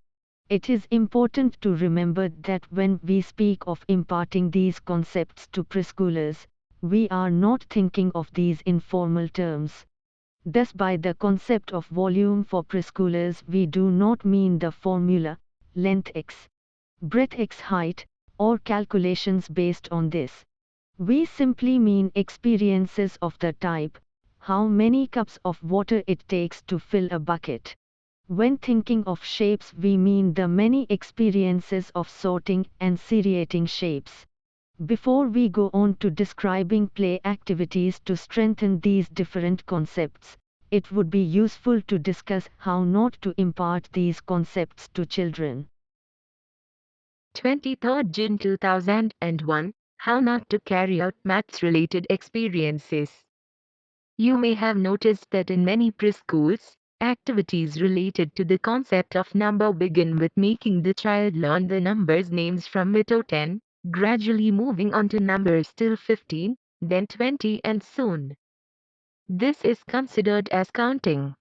It is important to remember that when we speak of imparting these concepts to preschoolers, we are not thinking of these in formal terms. Thus, by the concept of volume for preschoolers, we do not mean the formula, length x, breadth x height, or calculations based on this. We simply mean experiences of the type, how many cups of water it takes to fill a bucket. When thinking of shapes, we mean the many experiences of sorting and seriating shapes. Before we go on to describing play activities to strengthen these different concepts, it would be useful to discuss how not to impart these concepts to children. 23rd June 2001, How not to carry out maths-related experiences. You may have noticed that in many preschools, activities related to the concept of number begin with making the child learn the numbers names from 1 to 10, gradually moving on to numbers till 15, then 20 and soon. This is considered as counting.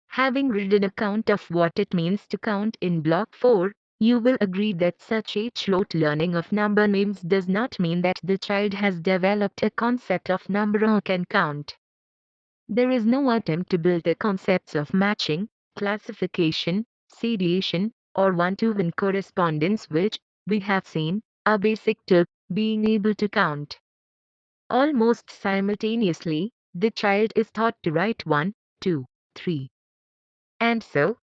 Having read an account of what it means to count in Block 4, you will agree that such rote learning of number names does not mean that the child has developed a concept of number or can count. There is no attempt to build the concepts of matching, classification, seriation, or one-to-one correspondence which, we have seen, are basic to being able to count. Almost simultaneously, the child is taught to write 1, 2, 3, and so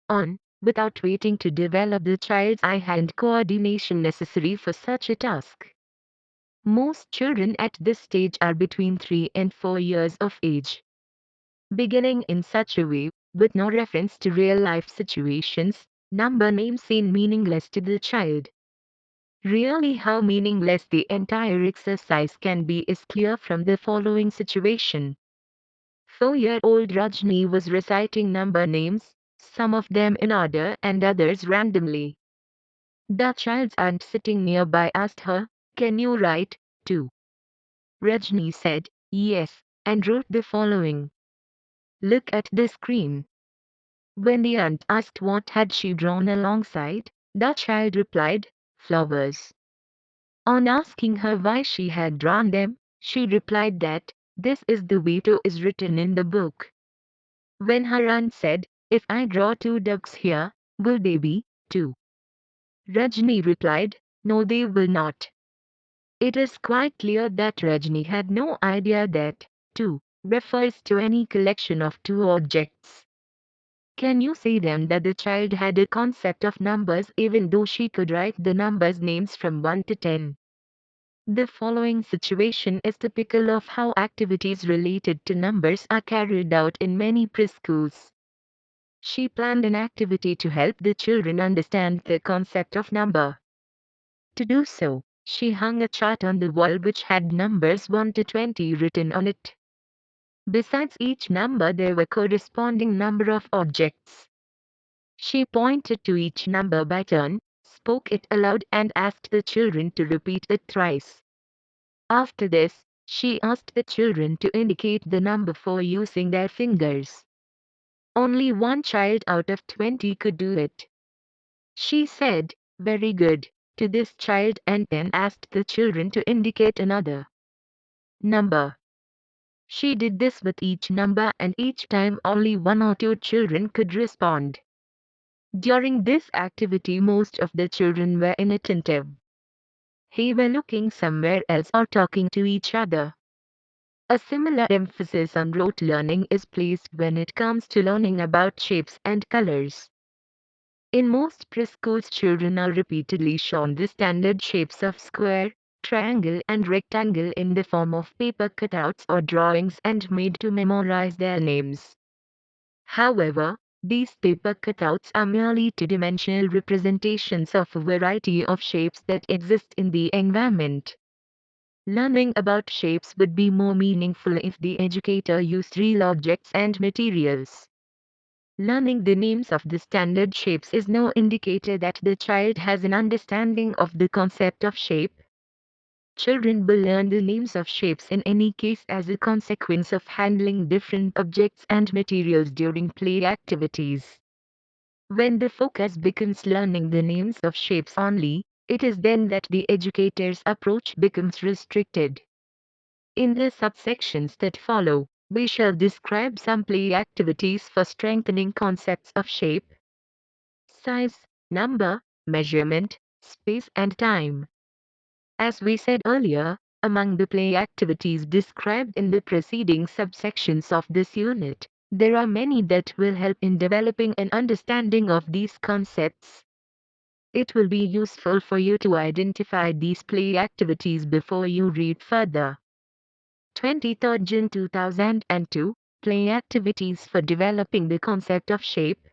on, without waiting to develop the child's eye-hand coordination necessary for such a task. Most children at this stage are between 3 and 4 years of age. Beginning in such a way, with no reference to real-life situations, number names seem meaningless to the child. Really, how meaningless the entire exercise can be is clear from the following situation. 4-year-old Rajni was reciting number names, some of them in order and others randomly. The child's aunt sitting nearby asked her, "Can you write, too?" Rajni said, "Yes," and wrote the following. Look at the screen. When the aunt asked what had she drawn alongside, the child replied, "Flowers." On asking her why she had drawn them, she replied that, "This is the way to is written in the book." When her aunt said, "If I draw 2 ducks here, will they be 2?" Rajni replied, "No, they will not." It is quite clear that Rajni had no idea that 2 refers to any collection of 2 objects. Can you say then that the child had a concept of numbers even though she could write the numbers names from 1 to 10? The following situation is typical of how activities related to numbers are carried out in many preschools. She planned an activity to help the children understand the concept of number. To do so, she hung a chart on the wall which had numbers 1 to 20 written on it. Besides each number, there were corresponding number of objects. She pointed to each number by turn, spoke it aloud and asked the children to repeat it thrice. After this, She asked the children to indicate the number 4 using their fingers. Only one child out of 20 could do it. She said, "Very good," to this child and then asked the children to indicate another number. She did this with each number and each time only 1 or 2 children could respond. During this activity most of the children were inattentive. They were looking somewhere else or talking to each other. A similar emphasis on rote learning is placed when it comes to learning about shapes and colors. In most preschools, children are repeatedly shown the standard shapes of square, triangle and rectangle in the form of paper cutouts or drawings and made to memorize their names. However, these paper cutouts are merely two-dimensional representations of a variety of shapes that exist in the environment. Learning about shapes would be more meaningful if the educator used real objects and materials. Learning the names of the standard shapes is no indicator that the child has an understanding of the concept of shape. Children will learn the names of shapes in any case as a consequence of handling different objects and materials during play activities. When the focus becomes learning the names of shapes only, it is then that the educator's approach becomes restricted. In the subsections that follow, we shall describe some play activities for strengthening concepts of shape, size, number, measurement, space and time. As we said earlier, among the play activities described in the preceding subsections of this unit, there are many that will help in developing an understanding of these concepts. It will be useful for you to identify these play activities before you read further. 23rd June 2002, Play Activities for Developing the Concept of Shape.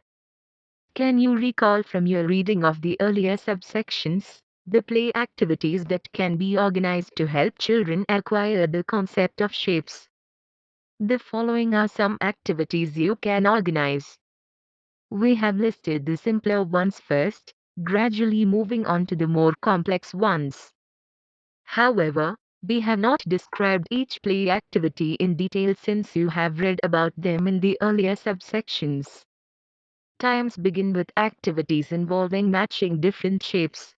Can you recall from your reading of the earlier subsections, the play activities that can be organized to help children acquire the concept of shapes? The following are some activities you can organize. We have listed the simpler ones first, gradually moving on to the more complex ones. However, we have not described each play activity in detail since you have read about them in the earlier subsections. Times begin with activities involving matching different shapes.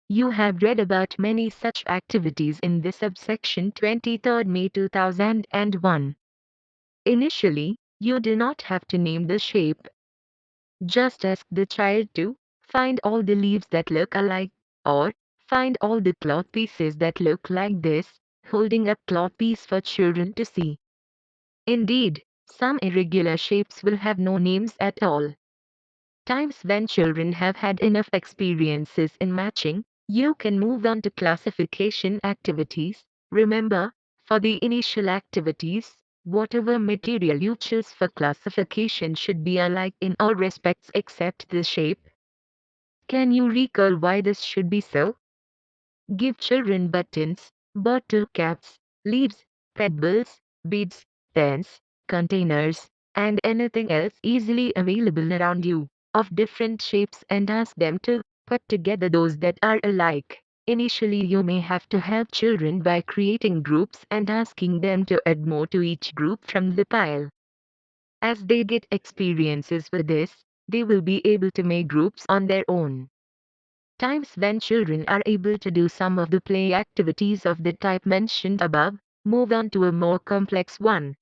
You have read about many such activities in the subsection 23rd May 2001. Initially, you do not have to name the shape. Just ask the child to find all the leaves that look alike, or find all the cloth pieces that look like this, holding up cloth piece for children to see. Indeed, some irregular shapes will have no names at all. Times when children have had enough experiences in matching, you can move on to classification activities. Remember, for the initial activities, whatever material you choose for classification should be alike in all respects except the shape. Can you recall why this should be so? Give children buttons, bottle caps, leaves, pebbles, beads, pens, containers, and anything else easily available around you, of different shapes and ask them to put together those that are alike. Initially you may have to help children by creating groups and asking them to add more to each group from the pile. As they get experiences with this, they will be able to make groups on their own. Times when children are able to do some of the play activities of the type mentioned above, move on to a more complex one.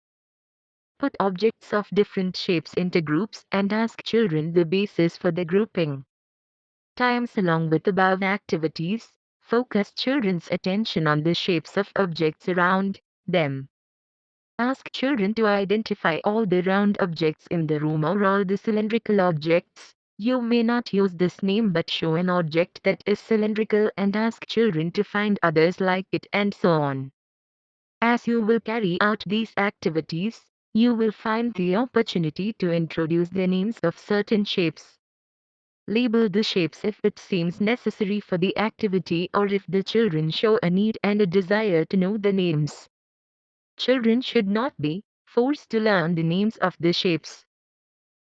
Put objects of different shapes into groups and ask children the basis for the grouping. Times along with above activities, focus children's attention on the shapes of objects around them. Ask children to identify all the round objects in the room or all the cylindrical objects. You may not use this name but show an object that is cylindrical and ask children to find others like it and so on. As you will carry out these activities, you will find the opportunity to introduce the names of certain shapes. Label the shapes if it seems necessary for the activity or if the children show a need and a desire to know the names. Children should not be forced to learn the names of the shapes.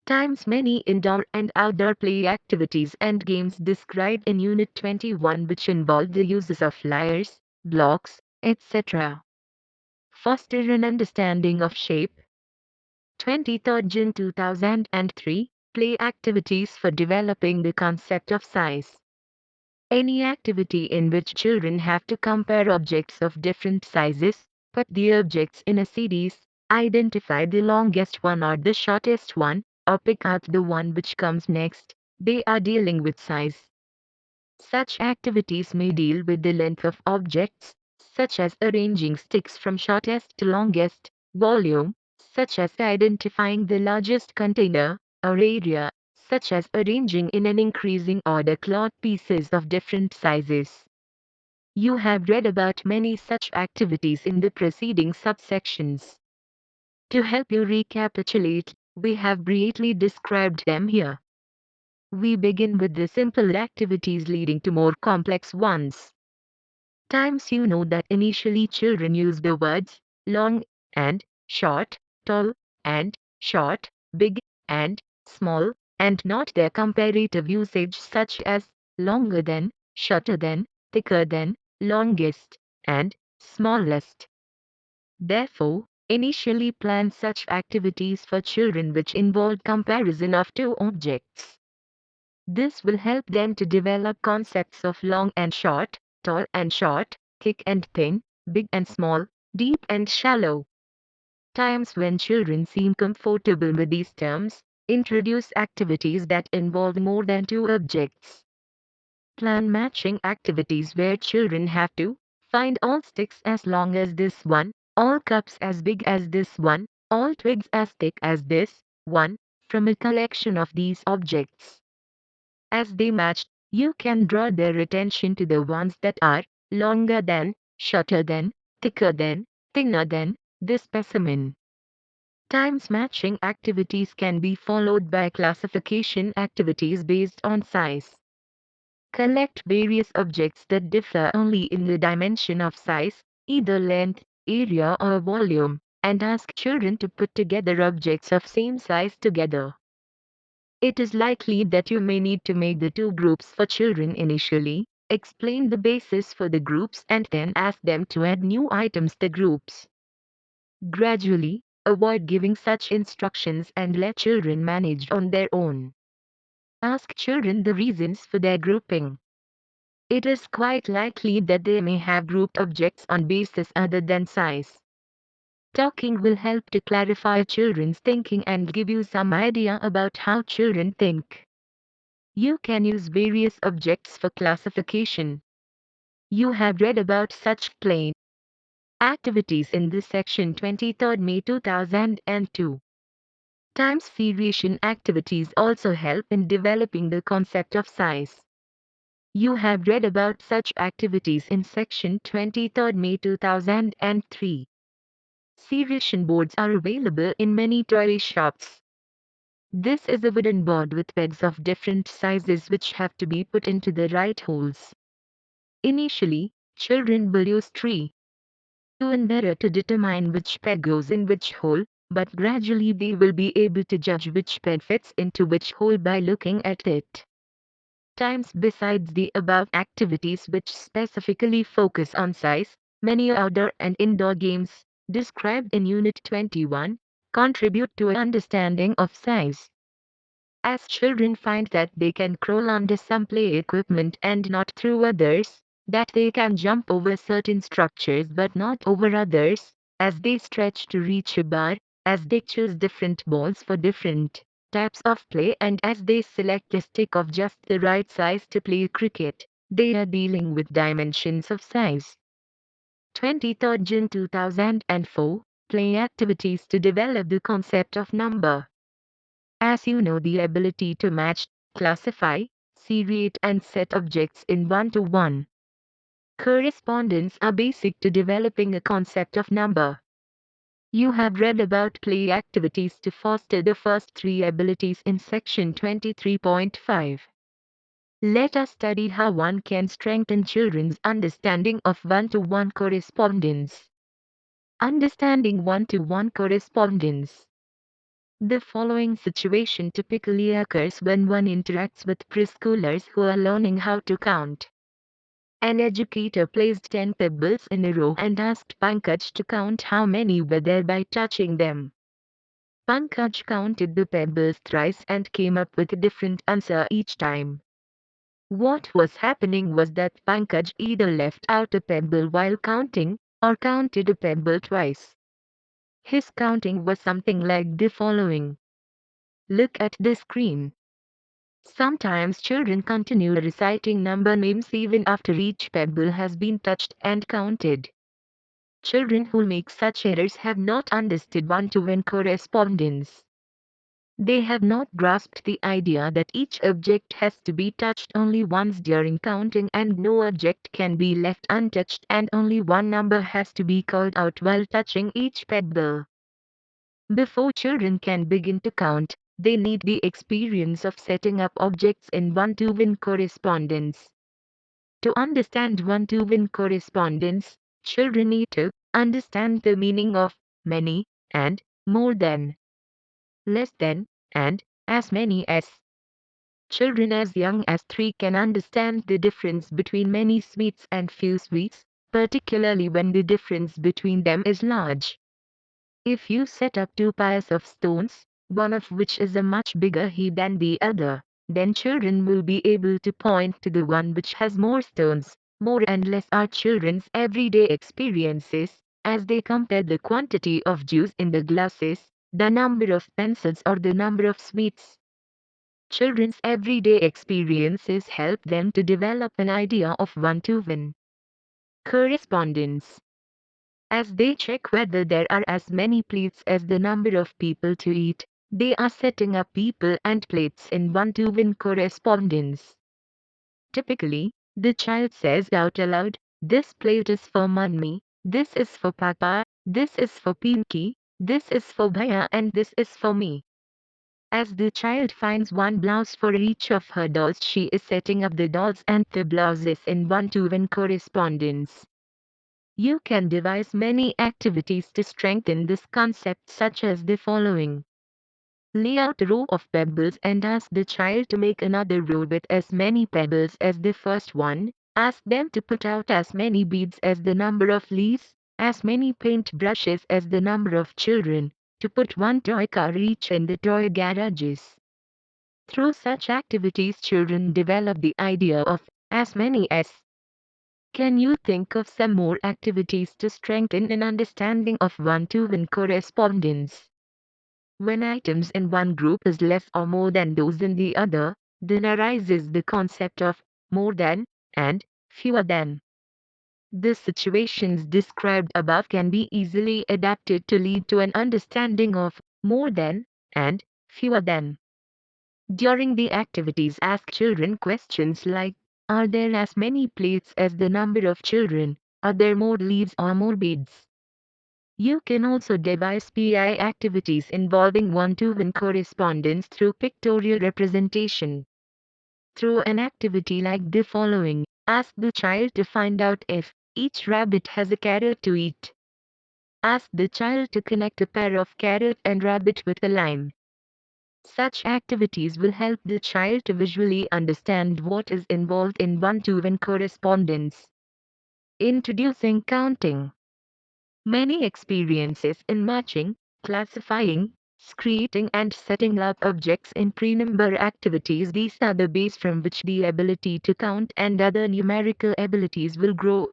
Times many indoor and outdoor play activities and games described in Unit 21 which involve the uses of lyres, blocks, etc. Foster an understanding of shape. 23rd June 2003, play activities for developing the concept of size. Any activity in which children have to compare objects of different sizes, put the objects in a series, identify the longest one or the shortest one, or pick out the one which comes next, they are dealing with size. Such activities may deal with the length of objects, such as arranging sticks from shortest to longest, volume, such as identifying the largest container, or area, such as arranging in an increasing order cloth pieces of different sizes. You have read about many such activities in the preceding subsections. To help you recapitulate, we have briefly described them here. We begin with the simple activities leading to more complex ones. Times you know that initially children use the words long and short, tall and short, big and small, and not their comparative usage such as longer than, shorter than, thicker than, longest, and smallest. Therefore, initially plan such activities for children which involve comparison of two objects. This will help them to develop concepts of long and short, tall and short, thick and thin, big and small, deep and shallow. Times when children seem comfortable with these terms, introduce activities that involve more than two objects. Plan matching activities where children have to find all sticks as long as this one, all cups as big as this one, all twigs as thick as this one, from a collection of these objects. As they match, you can draw their attention to the ones that are longer than, shorter than, thicker than, thinner than this specimen. Times matching activities can be followed by classification activities based on size. Collect various objects that differ only in the dimension of size, either length, area or volume, and ask children to put together objects of same size together. It is likely that you may need to make the two groups for children initially, explain the basis for the groups and then ask them to add new items to groups. Gradually, avoid giving such instructions and let children manage on their own. Ask children the reasons for their grouping. It is quite likely that they may have grouped objects on basis other than size. Talking will help to clarify children's thinking and give you some idea about how children think. You can use various objects for classification. You have read about such plain activities in this section 23rd May 2002. Times variation activities also help in developing the concept of size. You have read about such activities in section 23rd May 2003. Seriation boards are available in many toy shops. This is a wooden board with pegs of different sizes which have to be put into the right holes. Initially, children will use tree and error to determine which peg goes in which hole, but gradually they will be able to judge which peg fits into which hole by looking at it. Times besides the above activities which specifically focus on size, many outdoor and indoor games, described in Unit 21, contribute to an understanding of size. As children find that they can crawl under some play equipment and not through others, that they can jump over certain structures but not over others, as they stretch to reach a bar, as they choose different balls for different types of play and as they select a stick of just the right size to play cricket, they are dealing with dimensions of size. 23rd June 2004, play activities to develop the concept of number. As you know, the ability to match, classify, seriate and set objects in one-to-one correspondence are basic to developing a concept of number. You have read about play activities to foster the first three abilities in section 23.5. Let us study how one can strengthen children's understanding of one-to-one correspondence. Understanding one-to-one correspondence. The following situation typically occurs when one interacts with preschoolers who are learning how to count. An educator placed 10 pebbles in a row and asked Pankaj to count how many were there by touching them. Pankaj counted the pebbles thrice and came up with a different answer each time. What was happening was that Pankaj either left out a pebble while counting, or counted a pebble twice. His counting was something like the following. Look at the screen. Sometimes children continue reciting number names even after each pebble has been touched and counted. Children who make such errors have not understood one-to-one correspondence. They have not grasped the idea that each object has to be touched only once during counting and no object can be left untouched and only one number has to be called out while touching each pebble. Before children can begin to count, they need the experience of setting up objects in one-to-one correspondence. To understand one-to-one correspondence, children need to understand the meaning of many and more than, less than and as many as. Children as young as 3 can understand the difference between many sweets and few sweets, particularly when the difference between them is large. If you set up 2 piles of stones, one of which is a much bigger heap than the other, then children will be able to point to the one which has more stones. More and less are children's everyday experiences, as they compare the quantity of juice in the glasses, the number of pencils or the number of sweets. Children's everyday experiences help them to develop an idea of one-to-one correspondence. As they check whether there are as many plates as the number of people to eat, they are setting up people and plates in one-to-one correspondence. Typically, the child says out aloud, "This plate is for Mummy, this is for Papa, this is for Pinky, this is for Bhaiya and this is for me." As the child finds one blouse for each of her dolls, she is setting up the dolls and the blouses in one-to-one correspondence. You can devise many activities to strengthen this concept, such as the following. Lay out a row of pebbles and ask the child to make another row with as many pebbles as the first one. Ask them to put out as many beads as the number of leaves, as many paint brushes as the number of children, to put one toy car each in the toy garages. Through such activities, children develop the idea of as many as. Can you think of some more activities to strengthen an understanding of one-to-one correspondence? When items in one group is less or more than those in the other, then arises the concept of more than and fewer than. The situations described above can be easily adapted to lead to an understanding of more than and fewer than. During the activities, ask children questions like, are there as many plates as the number of children? Are there more leaves or more beads? You can also devise PI activities involving one-to-one correspondence through pictorial representation. Through an activity like the following, ask the child to find out if each rabbit has a carrot to eat. Ask the child to connect a pair of carrot and rabbit with a line. Such activities will help the child to visually understand what is involved in one-to-one correspondence. Introducing counting. Many experiences in matching, classifying, creating and setting up objects in pre-number activities. These are the base from which the ability to count and other numerical abilities will grow.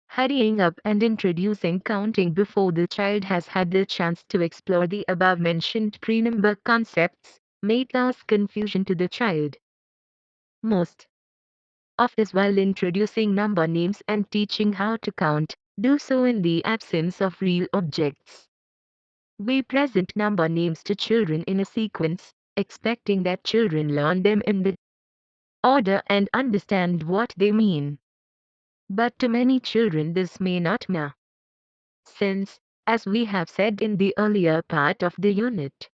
Hurrying up and introducing counting before the child has had the chance to explore the above-mentioned pre-number concepts may cause confusion to the child. Most of us, while introducing number names and teaching how to count, do so in the absence of real objects. We present number names to children in a sequence, expecting that children learn them in the order and understand what they mean. But to many children this may not matter. Since, as we have said in the earlier part of the unit,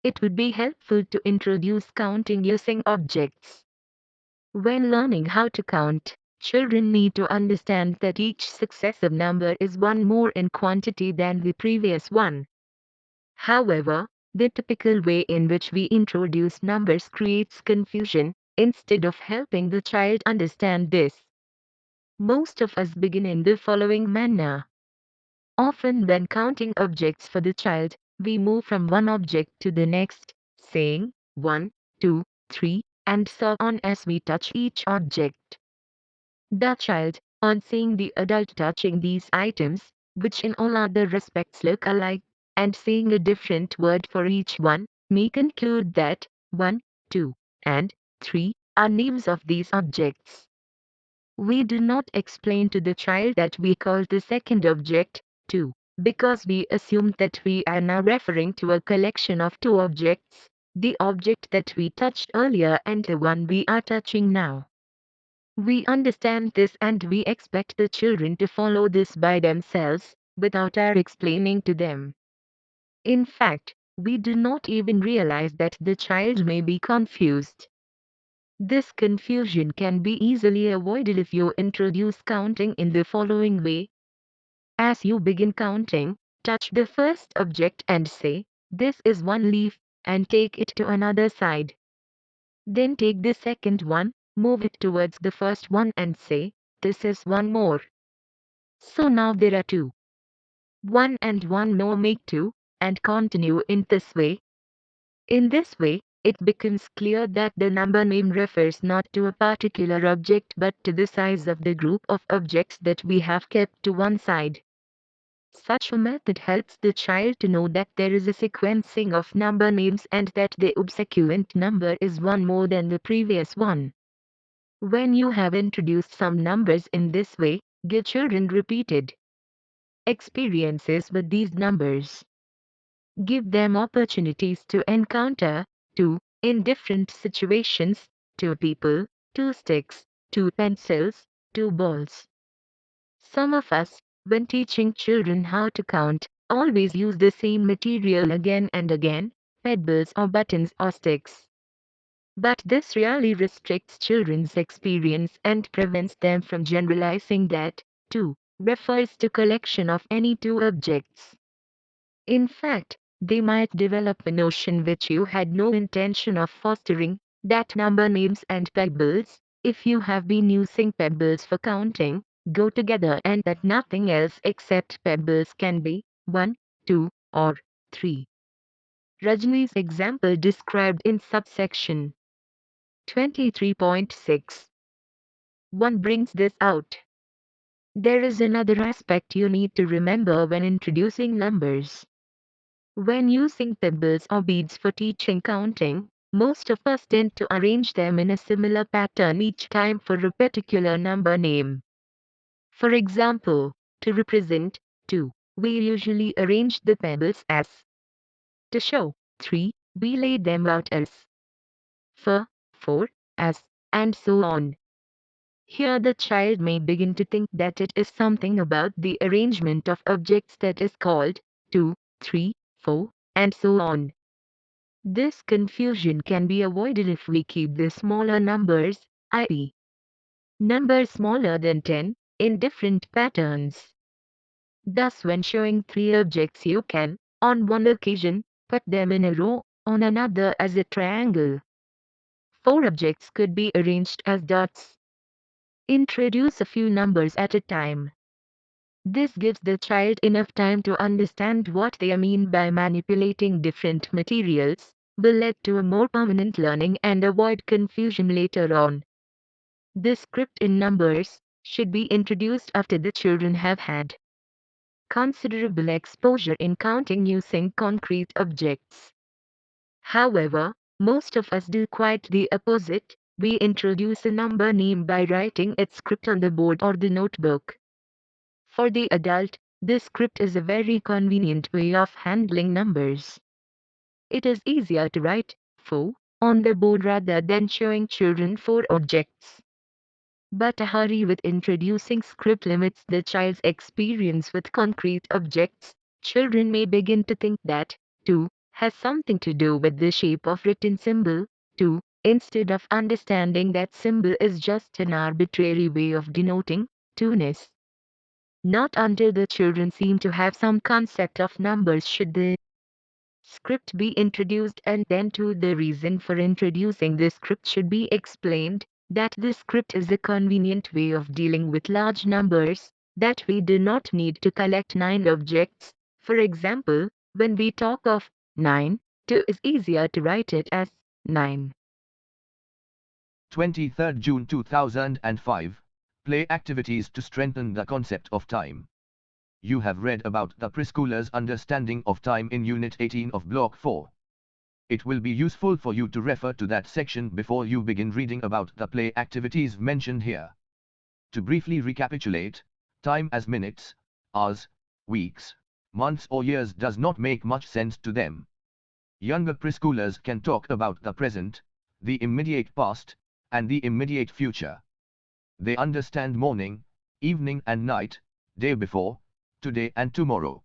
it would be helpful to introduce counting using objects. When learning how to count, children need to understand that each successive number is one more in quantity than the previous one. However, the typical way in which we introduce numbers creates confusion, instead of helping the child understand this. Most of us begin in the following manner. Often when counting objects for the child, we move from one object to the next, saying 1, 2, 3, and so on as we touch each object. The child, on seeing the adult touching these items, which in all other respects look alike, and seeing a different word for each one, may conclude that 1, 2, and 3 are names of these objects. We do not explain to the child that we call the second object 2, because we assume that we are now referring to a collection of two objects, the object that we touched earlier and the one we are touching now. We understand this and we expect the children to follow this by themselves, without our explaining to them. In fact, we do not even realize that the child may be confused. This confusion can be easily avoided if you introduce counting in the following way. As you begin counting, touch the first object and say, "This is one leaf," and take it to another side. Then take the second one, move it towards the first one and say, "This is one more." So now there are two. One and one more make two, and continue in this way. In this way, it becomes clear that the number name refers not to a particular object but to the size of the group of objects that we have kept to one side. Such a method helps the child to know that there is a sequencing of number names and that the subsequent number is one more than the previous one. When you have introduced some numbers in this way, give children repeated experiences with these numbers. Give them opportunities to encounter 2 in different situations, 2 people, 2 sticks, 2 pencils, 2 balls. Some of us, when teaching children how to count, always use the same material again and again, pebbles or buttons or sticks. But this really restricts children's experience and prevents them from generalizing that 2 refers to collection of any two objects. In fact, they might develop a notion which you had no intention of fostering, that number names and pebbles, if you have been using pebbles for counting, go together and that nothing else except pebbles can be 1, 2, or 3. Rajni's example described in subsection 23.6. 1 brings this out. There is another aspect you need to remember when introducing numbers. When using pebbles or beads for teaching counting, most of us tend to arrange them in a similar pattern each time for a particular number name. For example, to represent 2, we usually arrange the pebbles as. To show 3, we lay them out as. For 4, as, and so on. Here the child may begin to think that it is something about the arrangement of objects that is called 2, 3, 4, and so on. This confusion can be avoided if we keep the smaller numbers, i.e., numbers smaller than 10, in different patterns. Thus when showing 3 objects you can, on one occasion, put them in a row, on another as a triangle. 4 objects could be arranged as dots. Introduce a few numbers at a time. This gives the child enough time to understand what they mean by manipulating different materials, will lead to a more permanent learning and avoid confusion later on. This script in numbers should be introduced after the children have had considerable exposure in counting using concrete objects. However, most of us do quite the opposite. We introduce a number name by writing its script on the board or the notebook. For the adult, this script is a very convenient way of handling numbers. It is easier to write 4 on the board rather than showing children 4 objects. But a hurry with introducing script limits the child's experience with concrete objects. Children may begin to think that 2 has something to do with the shape of written symbol 2, instead of understanding that symbol is just an arbitrary way of denoting two-ness. Not until the children seem to have some concept of numbers should the script be introduced, and then too the reason for introducing the script should be explained. that the script is a convenient way of dealing with large numbers, that we do not need to collect 9 objects. For example, when we talk of 9, 2 is easier to write it as 9. 23rd June 2005. Play activities to strengthen the concept of time. You have read about the preschoolers' understanding of time in Unit 18 of Block 4. It will be useful for you to refer to that section before you begin reading about the play activities mentioned here. To briefly recapitulate, time as minutes, hours, weeks, months or years does not make much sense to them. Younger preschoolers can talk about the present, the immediate past, and the immediate future. They understand morning, evening and night, day before, today and tomorrow.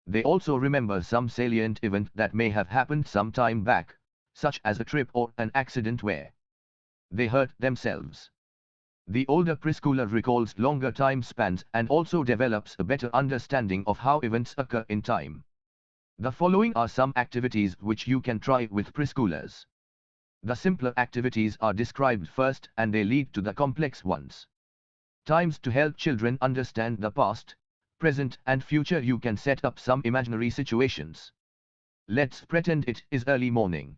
They also remember some salient event that may have happened some time back, such as a trip or an accident where they hurt themselves. The older preschooler recalls longer time spans and also develops a better understanding of how events occur in time. The following are some activities which you can try with preschoolers. The simpler activities are described first and they lead to the complex ones. Times to help children understand the past, present and future. You can set up some imaginary situations. Let's pretend it is early morning.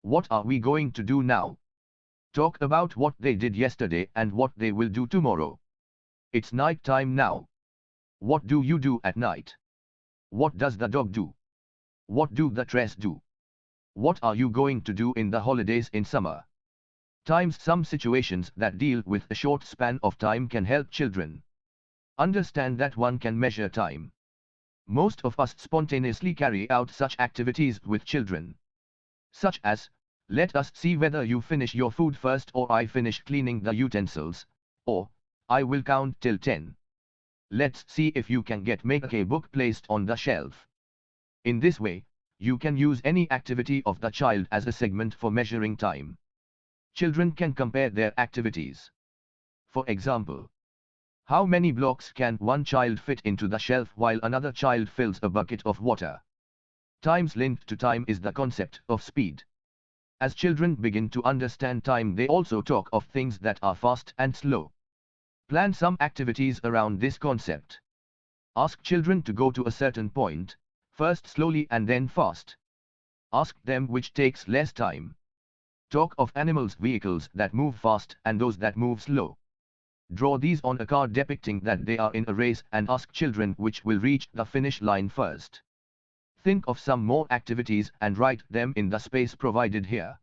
What are we going to do now? Talk about what they did yesterday and what they will do tomorrow. It's night time now. What do you do at night? What does the dog do? What do the trees do? What are you going to do in the holidays in summer? Times some situations that deal with a short span of time can help children understand that one can measure time. Most of us spontaneously carry out such activities with children. Such as, let us see whether you finish your food first or I finish cleaning the utensils, or, I will count till 10. Let's see if you can make a book placed on the shelf. In this way, you can use any activity of the child as a segment for measuring time. Children can compare their activities. For example, how many blocks can one child fit into the shelf while another child fills a bucket of water? Times linked to time is the concept of speed. As children begin to understand time, they also talk of things that are fast and slow. Plan some activities around this concept. Ask children to go to a certain point, first slowly and then fast. Ask them which takes less time. Talk of animals, vehicles that move fast and those that move slow. Draw these on a card depicting that they are in a race and ask children which will reach the finish line first. Think of some more activities and write them in the space provided here.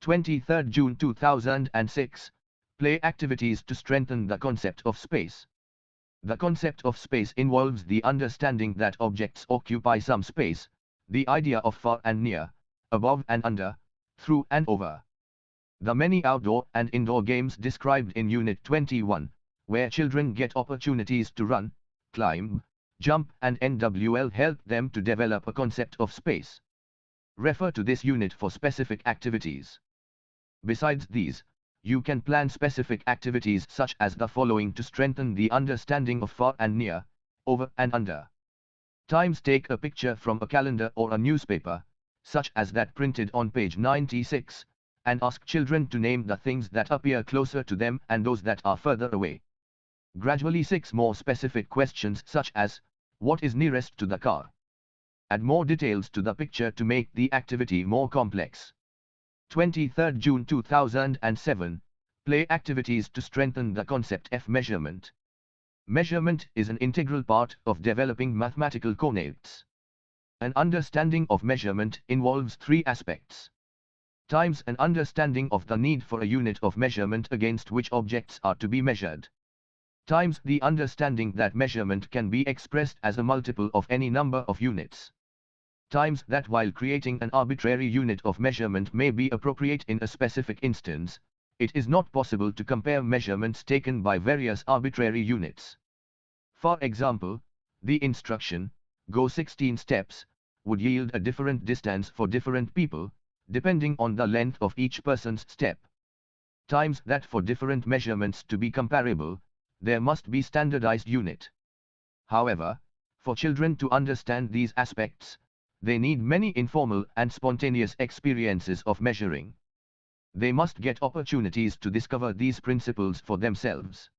23rd June 2006. Play activities to strengthen the concept of space. The concept of space involves the understanding that objects occupy some space, the idea of far and near, above and under, through and over. The many outdoor and indoor games described in Unit 21, where children get opportunities to run, climb, jump and NWL help them to develop a concept of space. Refer to this unit for specific activities. Besides these, you can plan specific activities such as the following to strengthen the understanding of far and near, over and under. Times take a picture from a calendar or a newspaper, such as that printed on page 96, and ask children to name the things that appear closer to them and those that are further away. Gradually 6 more specific questions such as, what is nearest to the car? Add more details to the picture to make the activity more complex. 23rd June 2007. Play activities to strengthen the concept of measurement. Measurement is an integral part of developing mathematical coordinates. An understanding of measurement involves 3 aspects. Times an understanding of the need for a unit of measurement against which objects are to be measured. Times the understanding that measurement can be expressed as a multiple of any number of units. Times that while creating an arbitrary unit of measurement may be appropriate in a specific instance, it is not possible to compare measurements taken by various arbitrary units. For example, the instruction, go 16 steps, would yield a different distance for different people, depending on the length of each person's step. Times that for different measurements to be comparable, there must be standardized unit. However, for children to understand these aspects, they need many informal and spontaneous experiences of measuring. They must get opportunities to discover these principles for themselves.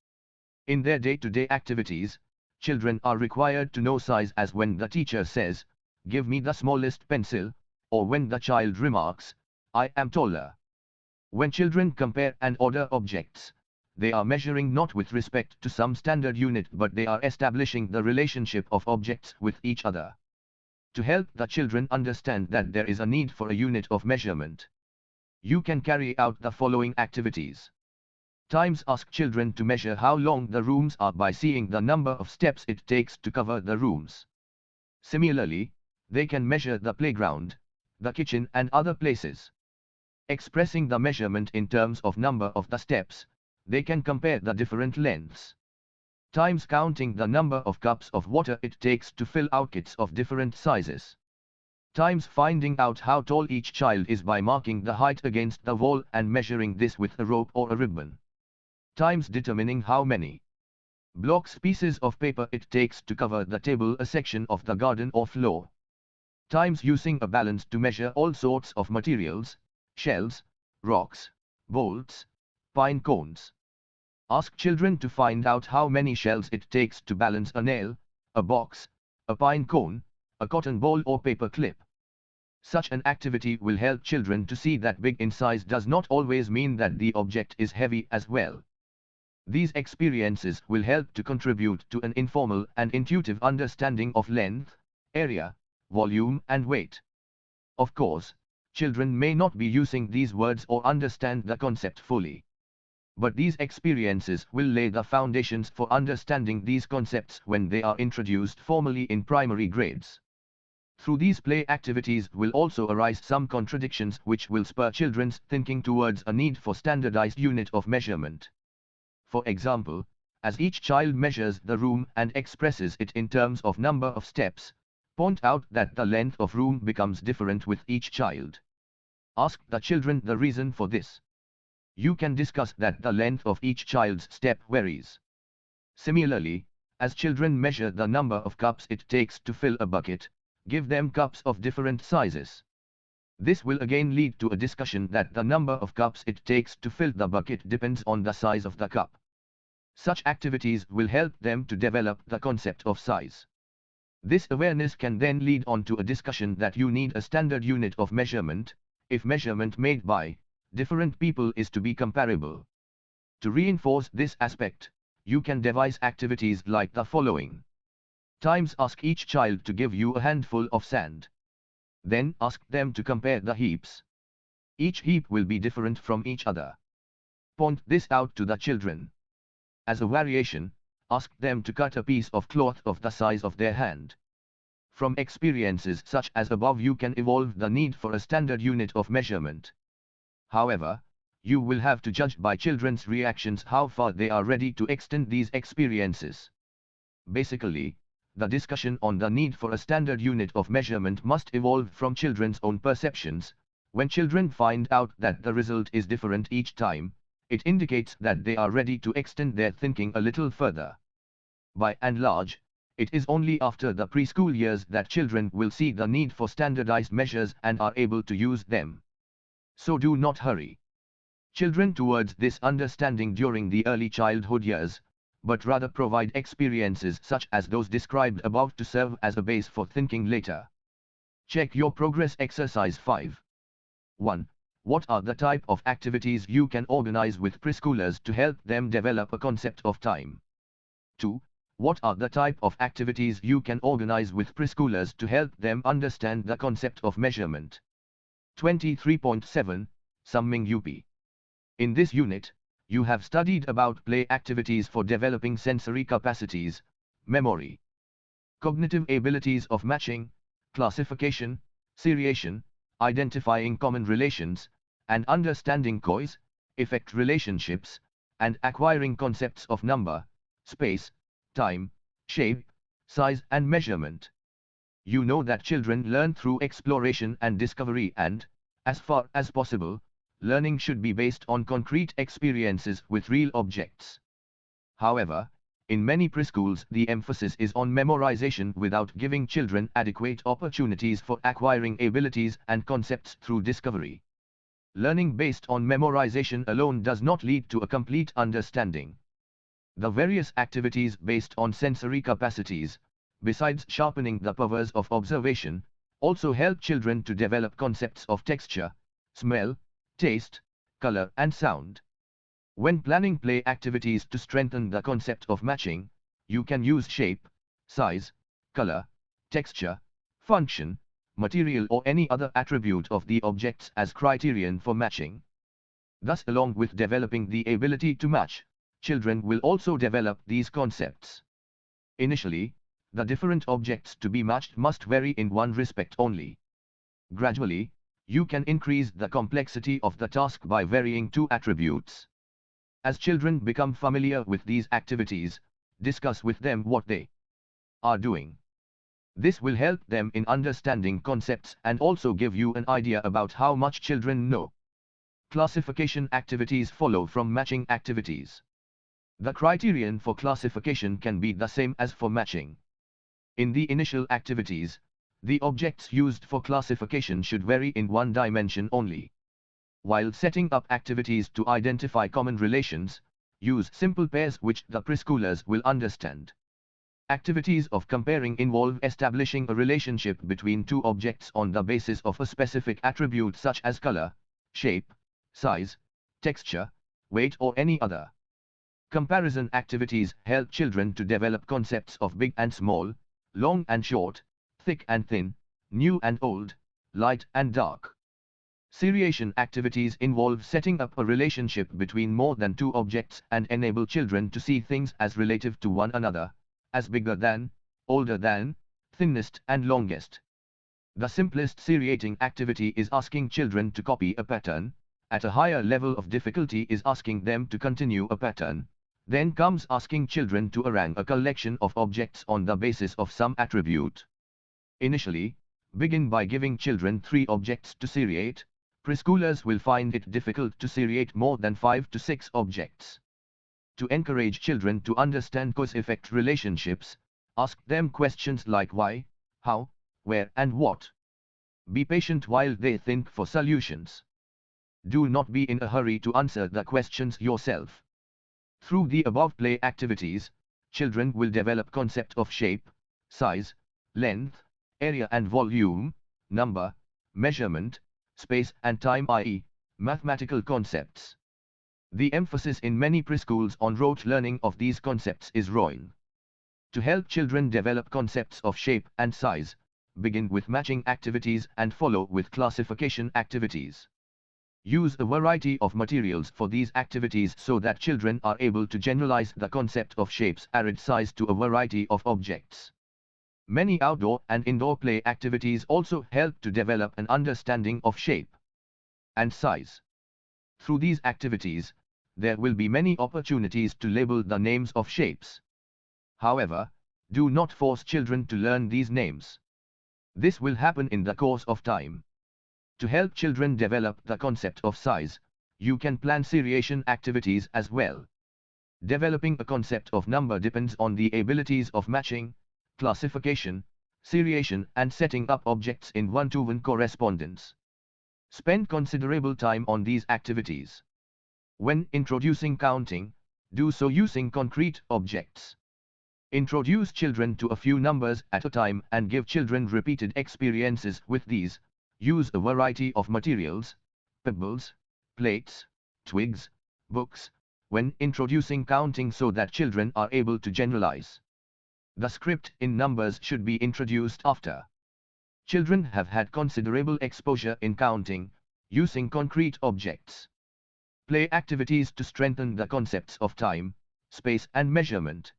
In their day-to-day activities, children are required to know size as when the teacher says, "Give me the smallest pencil," or when the child remarks, "I am taller." When children compare and order objects, they are measuring not with respect to some standard unit, but they are establishing the relationship of objects with each other. To help the children understand that there is a need for a unit of measurement, you can carry out the following activities. Times ask children to measure how long the rooms are by seeing the number of steps it takes to cover the rooms. Similarly, they can measure the playground, the kitchen and other places. Expressing the measurement in terms of number of the steps, they can compare the different lengths. Times counting the number of cups of water it takes to fill buckets of different sizes. Times finding out how tall each child is by marking the height against the wall and measuring this with a rope or a ribbon. Times determining how many blocks pieces of paper it takes to cover the table, a section of the garden or floor. Times using a balance to measure all sorts of materials, shells, rocks, bolts, pine cones. Ask children to find out how many shells it takes to balance a nail, a box, a pine cone, a cotton ball or paper clip. Such an activity will help children to see that big in size does not always mean that the object is heavy as well. These experiences will help to contribute to an informal and intuitive understanding of length, area, volume and weight. Of course, children may not be using these words or understand the concept fully. But these experiences will lay the foundations for understanding these concepts when they are introduced formally in primary grades. Through these play activities will also arise some contradictions which will spur children's thinking towards a need for standardized unit of measurement. For example, as each child measures the room and expresses it in terms of number of steps, point out that the length of room becomes different with each child. Ask the children the reason for this. You can discuss that the length of each child's step varies. Similarly, as children measure the number of cups it takes to fill a bucket, give them cups of different sizes. This will again lead to a discussion that the number of cups it takes to fill the bucket depends on the size of the cup. Such activities will help them to develop the concept of size. This awareness can then lead on to a discussion that you need a standard unit of measurement, if measurement made by different people is to be comparable. To reinforce this aspect, you can devise activities like the following. Times ask each child to give you a handful of sand. Then ask them to compare the heaps. Each heap will be different from each other. Point this out to the children. As a variation, ask them to cut a piece of cloth of the size of their hand. From experiences such as above you can evolve the need for a standard unit of measurement. However, you will have to judge by children's reactions how far they are ready to extend these experiences. Basically, the discussion on the need for a standard unit of measurement must evolve from children's own perceptions. When children find out that the result is different each time, it indicates that they are ready to extend their thinking a little further. By and large, it is only after the preschool years that children will see the need for standardized measures and are able to use them. So do not hurry children towards this understanding during the early childhood years, but rather provide experiences such as those described above to serve as a base for thinking later. Check your progress exercise 5. 1. What are the type of activities you can organize with preschoolers to help them develop a concept of time? 2. What are the type of activities you can organize with preschoolers to help them understand the concept of measurement? 23.7, Summing UP. In this unit, you have studied about play activities for developing sensory capacities, memory, cognitive abilities of matching, classification, seriation, identifying common relations, and understanding cause-effect relationships, and acquiring concepts of number, space, time, shape, size and measurement. You know that children learn through exploration and discovery and, as far as possible, learning should be based on concrete experiences with real objects. However, in many preschools the emphasis is on memorization without giving children adequate opportunities for acquiring abilities and concepts through discovery. Learning based on memorization alone does not lead to a complete understanding. The various activities based on sensory capacities, besides sharpening the powers of observation, also help children to develop concepts of texture, smell, taste, color and sound. When planning play activities to strengthen the concept of matching, you can use shape, size, color, texture, function, material or any other attribute of the objects as criterion for matching. Thus, along with developing the ability to match, children will also develop these concepts. Initially, the different objects to be matched must vary in one respect only. Gradually, you can increase the complexity of the task by varying two attributes. As children become familiar with these activities, discuss with them what they are doing. This will help them in understanding concepts and also give you an idea about how much children know. Classification activities follow from matching activities. The criterion for classification can be the same as for matching. In the initial activities, the objects used for classification should vary in one dimension only. While setting up activities to identify common relations, use simple pairs which the preschoolers will understand. Activities of comparing involve establishing a relationship between two objects on the basis of a specific attribute such as color, shape, size, texture, weight or any other. Comparison activities help children to develop concepts of big and small, long and short, thick and thin, new and old, light and dark. Seriation activities involve setting up a relationship between more than two objects and enable children to see things as relative to one another, as bigger than, older than, thinnest and longest. The simplest seriating activity is asking children to copy a pattern. At a higher level of difficulty is asking them to continue a pattern. Then comes asking children to arrange a collection of objects on the basis of some attribute. Initially, begin by giving children 3 objects to seriate. Preschoolers will find it difficult to seriate more than 5 to 6 objects. To encourage children to understand cause-effect relationships, ask them questions like why, how, where and what. Be patient while they think for solutions. Do not be in a hurry to answer the questions yourself. Through the above play activities, children will develop concept of shape, size, length, area and volume, number, measurement, space and time, i.e., mathematical concepts. The emphasis in many preschools on rote learning of these concepts is growing. To help children develop concepts of shape and size, begin with matching activities and follow with classification activities. Use a variety of materials for these activities so that children are able to generalize the concept of shapes and size to a variety of objects. Many outdoor and indoor play activities also help to develop an understanding of shape and size. Through these activities, there will be many opportunities to label the names of shapes. However, do not force children to learn these names. This will happen in the course of time. To help children develop the concept of size, you can plan seriation activities as well. Developing a concept of number depends on the abilities of matching, classification, seriation and setting up objects in one-to-one correspondence. Spend considerable time on these activities. When introducing counting, do so using concrete objects. Introduce children to a few numbers at a time and give children repeated experiences with these. Use a variety of materials, pebbles, plates, twigs, books, when introducing counting so that children are able to generalize. The script in numbers should be introduced after children have had considerable exposure in counting, using concrete objects. Play activities to strengthen the concepts of time, space and measurement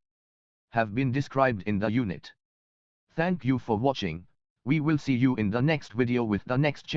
have been described in the unit. Thank you for watching. We will see you in the next video with the next chapter.